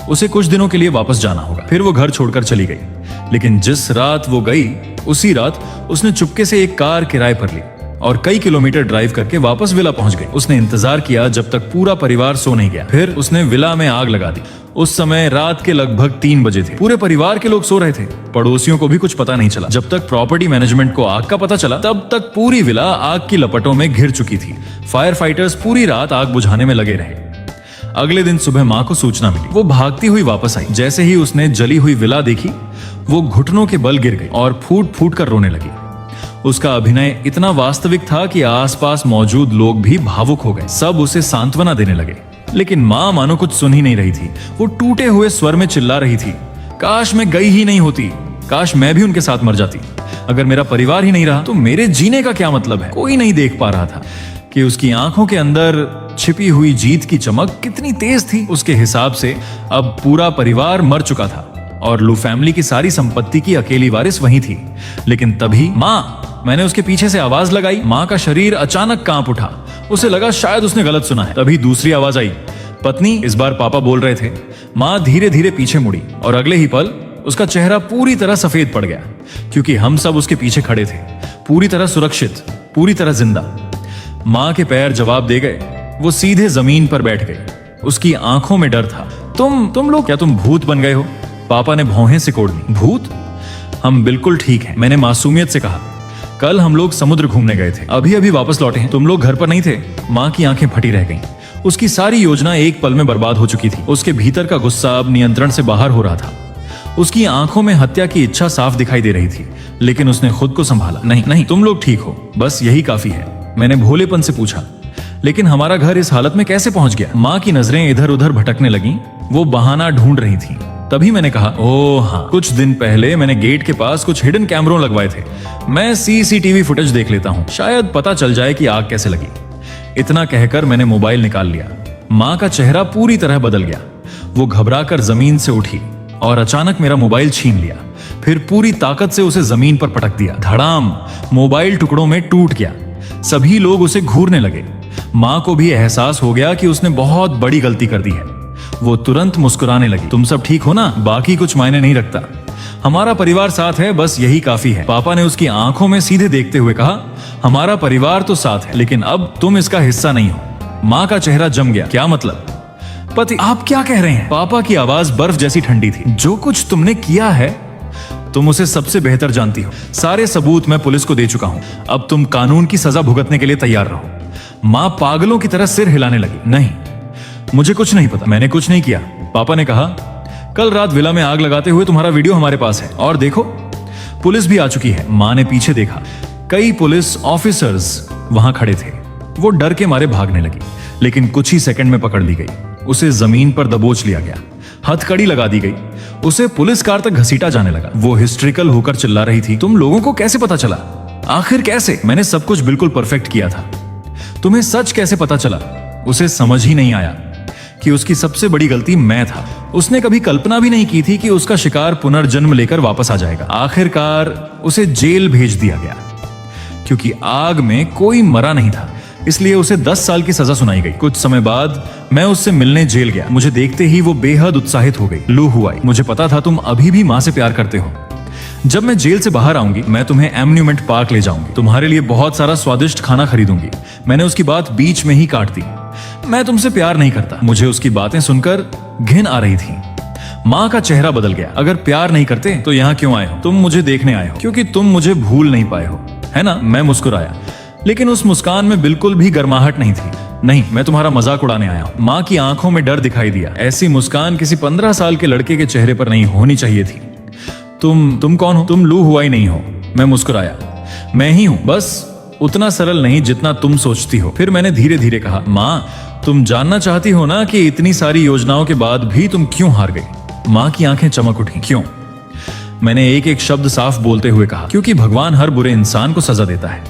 S1: उसे कुछ दिनों के लिए वापस जाना होगा। फिर वो घर छोड़कर चली गई। लेकिन जिस रात वो गई, उसी रात उसने चुपके से एक कार किराए पर ली और कई किलोमीटर ड्राइव करके वापस विला पहुंच गई। उसने इंतजार किया जब तक पूरा परिवार सो नहीं गया। फिर उसने विला में आग लगा दी। उस समय रात के लगभग 3 बजे थे। पूरे परिवार के लोग सो रहे थे। पड़ोसियों को भी कुछ पता नहीं चला। जब तक प्रॉपर्टी मैनेजमेंट को आग का पता चला, तब तक पूरी विला आग की लपटों में घिर चुकी थी। फायर फाइटर्स पूरी रात आग बुझाने में लगे रहे। अगले दिन सुबह माँ को सूचना मिली। वो भागती हुई वापस आई। जैसे ही उसने जली हुई विला देखी, वो घुटनों के बल गिर गई और फूट फूट कर रोने लगी। उसका अभिनय इतना वास्तविक था कि आसपास मौजूद लोग भी भावुक हो गए। सब उसे सांत्वना देने लगे, लेकिन माँ मानो कुछ सुन ही नहीं रही थी। वो टूटे हुए स्वर में चिल्ला रही थी, काश मैं गई ही नहीं होती, काश मैं भी उनके साथ मर जाती। अगर मेरा परिवार ही नहीं रहा तो मेरे जीने का क्या मतलब है? कोई नहीं देख पा रहा था कि उसकी आंखों के अंदर छिपी हुई जीत की चमक कितनी तेज थी। उसके हिसाब से अब पूरा परिवार मर चुका था और लू फैमिली की सारी संपत्ति की अकेली वारिस वही थी। लेकिन तभी माँ, मैंने उसके पीछे से आवाज लगाई। माँ का शरीर अचानक कांप उठा। उसे लगा शायद उसने गलत सुना है। तभी दूसरी आवाज आई, पत्नी। इस बार पापा बोल रहे थे। माँ धीरे धीरे पीछे मुड़ी और अगले ही पल उसका चेहरा पूरी तरह सफेद पड़ गया, क्योंकि हम सब उसके पीछे खड़े थे, पूरी तरह सुरक्षित, पूरी तरह जिंदा। माँ के पैर जवाब दे गए। वो सीधे जमीन पर बैठ गई। उसकी आंखों में डर था। तुम लोग, क्या तुम भूत बन गए हो? पापा ने भौहें सिकोड़ दी। भूत? हम बिल्कुल ठीक हैं, मैंने मासूमियत से कहा। कल हम लोग समुद्र घूमने गए थे, अभी अभी वापस लौटे हैं। तुम लोग घर पर नहीं थे। माँ की आंखें फटी रह गईं। उसकी सारी योजना एक पल में बर्बाद हो चुकी थी। उसके भीतर का गुस्सा अब नियंत्रण से बाहर हो रहा था। उसकी आंखों में हत्या की इच्छा साफ दिखाई दे रही थी, लेकिन उसने खुद को संभाला। नहीं, तुम लोग ठीक हो, बस यही काफी है, मैंने भोलेपन से पूछा। लेकिन हमारा घर इस हालत में कैसे पहुंच गया? माँ की नजरें इधर उधर भटकने लगीं। वो बहाना ढूंढ रही थी। तभी मैंने कहा, ओह हाँ, कुछ दिन पहले मैंने गेट के पास कुछ हिडन कैमरों लगवाए थे। मैं सीसीटीवी फुटेज देख लेता हूँ, शायद पता चल जाए कि आग कैसे लगी। इतना कहकर मैंने मोबाइल निकाल लिया। माँ का चेहरा पूरी तरह बदल गया। वो घबराकर जमीन से उठी और अचानक मेरा मोबाइल छीन लिया, फिर पूरी ताकत से उसे जमीन पर पटक दिया। धड़ाम, मोबाइल टुकड़ों में टूट गया। सभी लोग उसे घूरने लगे। माँ को भी एहसास हो गया कि उसने बहुत बड़ी गलती कर दी है। वो तुरंत मुस्कुराने लगी। तुम सब ठीक हो ना? बाकी कुछ मायने नहीं रखता, हमारा परिवार साथ है, बस यही काफी है। पापा ने उसकी आंखों में सीधे देखते हुए कहा, हमारा परिवार तो साथ है, लेकिन अब तुम इसका हिस्सा नहीं हो। माँ का चेहरा जम गया। क्या मतलब? पति, आप क्या कह रहे हैं? पापा की आवाज बर्फ जैसी ठंडी थी। जो कुछ तुमने किया है तुम उसे सबसे बेहतर जानती हो। सारे सबूत मैं पुलिस को दे चुका हूं। अब तुम कानून की सजा भुगतने के लिए तैयार रहो। माँ पागलों की तरह सिर हिलाने लगी। नहीं, मुझे कुछ नहीं पता, मैंने कुछ नहीं किया। पापा ने कहा, कल रात विला में आग लगाते हुए तुम्हारा वीडियो हमारे पास है, और देखो पुलिस भी आ चुकी है। माँ ने पीछे देखा। कई पुलिस ऑफिसर्स वहां खड़े थे। वो डर के मारे भागने लगी, लेकिन कुछ ही सेकंड में पकड़ ली गई। उसे जमीन पर दबोच लिया गया, हथकड़ी लगा दी गई। उसे पुलिस कार तक घसीटा जाने लगा। वो हिस्ट्रिकल होकर चिल्ला रही थी, तुम लोगों को कैसे पता चला? आखिर कैसे? मैंने सब कुछ बिल्कुल परफेक्ट किया था। तुम्हें सच कैसे पता चला? उसे समझ ही नहीं आया कि उसकी सबसे बड़ी गलती मैं था। उसने कभी कल्पना भी नहीं की थी कि उसका शिकार पुनर्जन्म लेकर वापस आ जाएगा। आखिरकार उसे जेल भेज दिया गया, क्योंकि आग में कोई मरा नहीं था, इसलिए उसे 10 साल की सजा सुनाई गई। कुछ समय बाद मैं उससे मिलने जेल गया। मुझे देखते ही वो बेहद उत्साहित हो गई। लू हुआ। मुझे पता था तुम अभी भी माँ से प्यार करते हो। जब मैं जेल से बाहर आऊंगी, मैं तुम्हें एम्यूजमेंट पार्क ले जाऊंगी, तुम्हारे लिए बहुत सारा स्वादिष्ट खाना खरीदूंगी। मैंने उसकी बात बीच में ही काट दी। मैं तुमसे प्यार नहीं करता। मुझे उसकी बातें सुनकर घिन आ रही थी। माँ का चेहरा बदल गया। अगर प्यार नहीं करते तो यहाँ क्यों आए हो? तुम मुझे देखने आए हो, क्योंकि तुम मुझे भूल नहीं पाए हो, है ना? मैं मुस्कुराया, लेकिन उस मुस्कान में बिल्कुल भी गर्माहट नहीं थी। नहीं, मैं तुम्हारा मजाक उड़ाने आया हूं। माँ की आंखों में डर दिखाई दिया। ऐसी मुस्कान किसी 15 साल के लड़के के चेहरे पर नहीं होनी चाहिए थी। तुम कौन हो? तुम लू हुआ ही नहीं हो। मैं मुस्कुराया। मैं ही हूं, बस उतना सरल नहीं जितना तुम सोचती हो। फिर मैंने धीरे धीरे कहा, माँ, तुम जानना चाहती हो ना कि इतनी सारी योजनाओं के बाद भी तुम क्यों हार गई? माँ की आंखें चमक उठी। क्यों? मैंने एक एक शब्द साफ बोलते हुए कहा, क्योंकि भगवान हर बुरे इंसान को सजा देता है,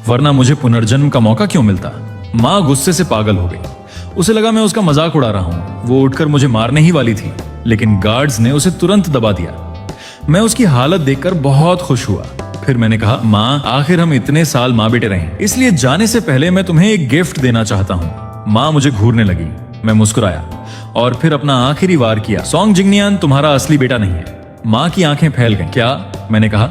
S1: वरना मुझे पुनर्जन्म का मौका क्यों मिलता? माँ गुस्से से पागल हो गई। उसे लगा मैं उसका मजाक उड़ा रहा हूं। वो उठकर मुझे मारने ही वाली थी, लेकिन गार्ड्स ने उसे तुरंत दबा दिया। मैं उसकी हालत देखकर बहुत खुश हुआ। फिर मैंने कहा, माँ, आखिर हम इतने साल माँ बेटे रहे, इसलिए जाने से पहले मैं तुम्हें एक गिफ्ट देना चाहता हूँ। माँ मुझे घूरने लगी। मैं मुस्कुराया और फिर अपना आखिरी वार किया। सॉन्ग जिंगनियान तुम्हारा असली बेटा नहीं है। माँ की आंखें फैल गईं। क्या? मैंने कहा,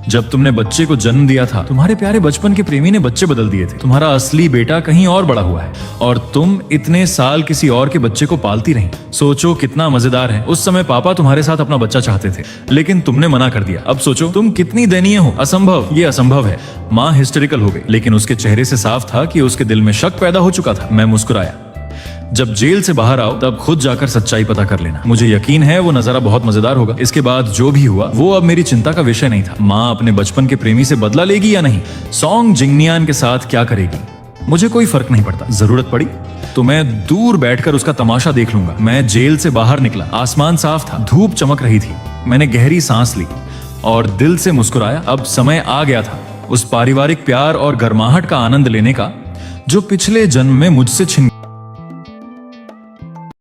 S1: जब तुमने बच्चे को जन्म दिया था, तुम्हारे प्यारे बचपन के प्रेमी ने बच्चे बदल दिए थे। तुम्हारा असली बेटा कहीं और बड़ा हुआ है, और तुम इतने साल किसी और के बच्चे को पालती रही। सोचो कितना मजेदार है। उस समय पापा तुम्हारे साथ अपना बच्चा चाहते थे, लेकिन तुमने मना कर दिया। अब सोचो तुम कितनी दयनीय हो। असंभव, ये असंभव है। माँ हिस्टेरिकल हो गई, लेकिन उसके चेहरे से साफ था कि उसके दिल में शक पैदा हो चुका था। मैं मुस्कुराया। जब जेल से बाहर आओ तब खुद जाकर सच्चाई पता कर लेना। मुझे यकीन है वो नजारा बहुत मजेदार होगा। इसके बाद जो भी हुआ वो अब मेरी चिंता का विषय नहीं था। माँ अपने बचपन के प्रेमी से बदला लेगी या नहीं, सॉन्ग जिंगनियान के साथ क्या करेगी, मुझे कोई फर्क नहीं पड़ता। जरूरत पड़ी तो मैं दूर बैठकर उसका तमाशा देख लूंगा। मैं जेल से बाहर निकला। आसमान साफ था, धूप चमक रही थी। मैंने गहरी सांस ली और दिल से मुस्कुराया। अब समय आ गया था उस पारिवारिक प्यार और गर्माहट का आनंद लेने का जो पिछले जन्म में मुझसे छिन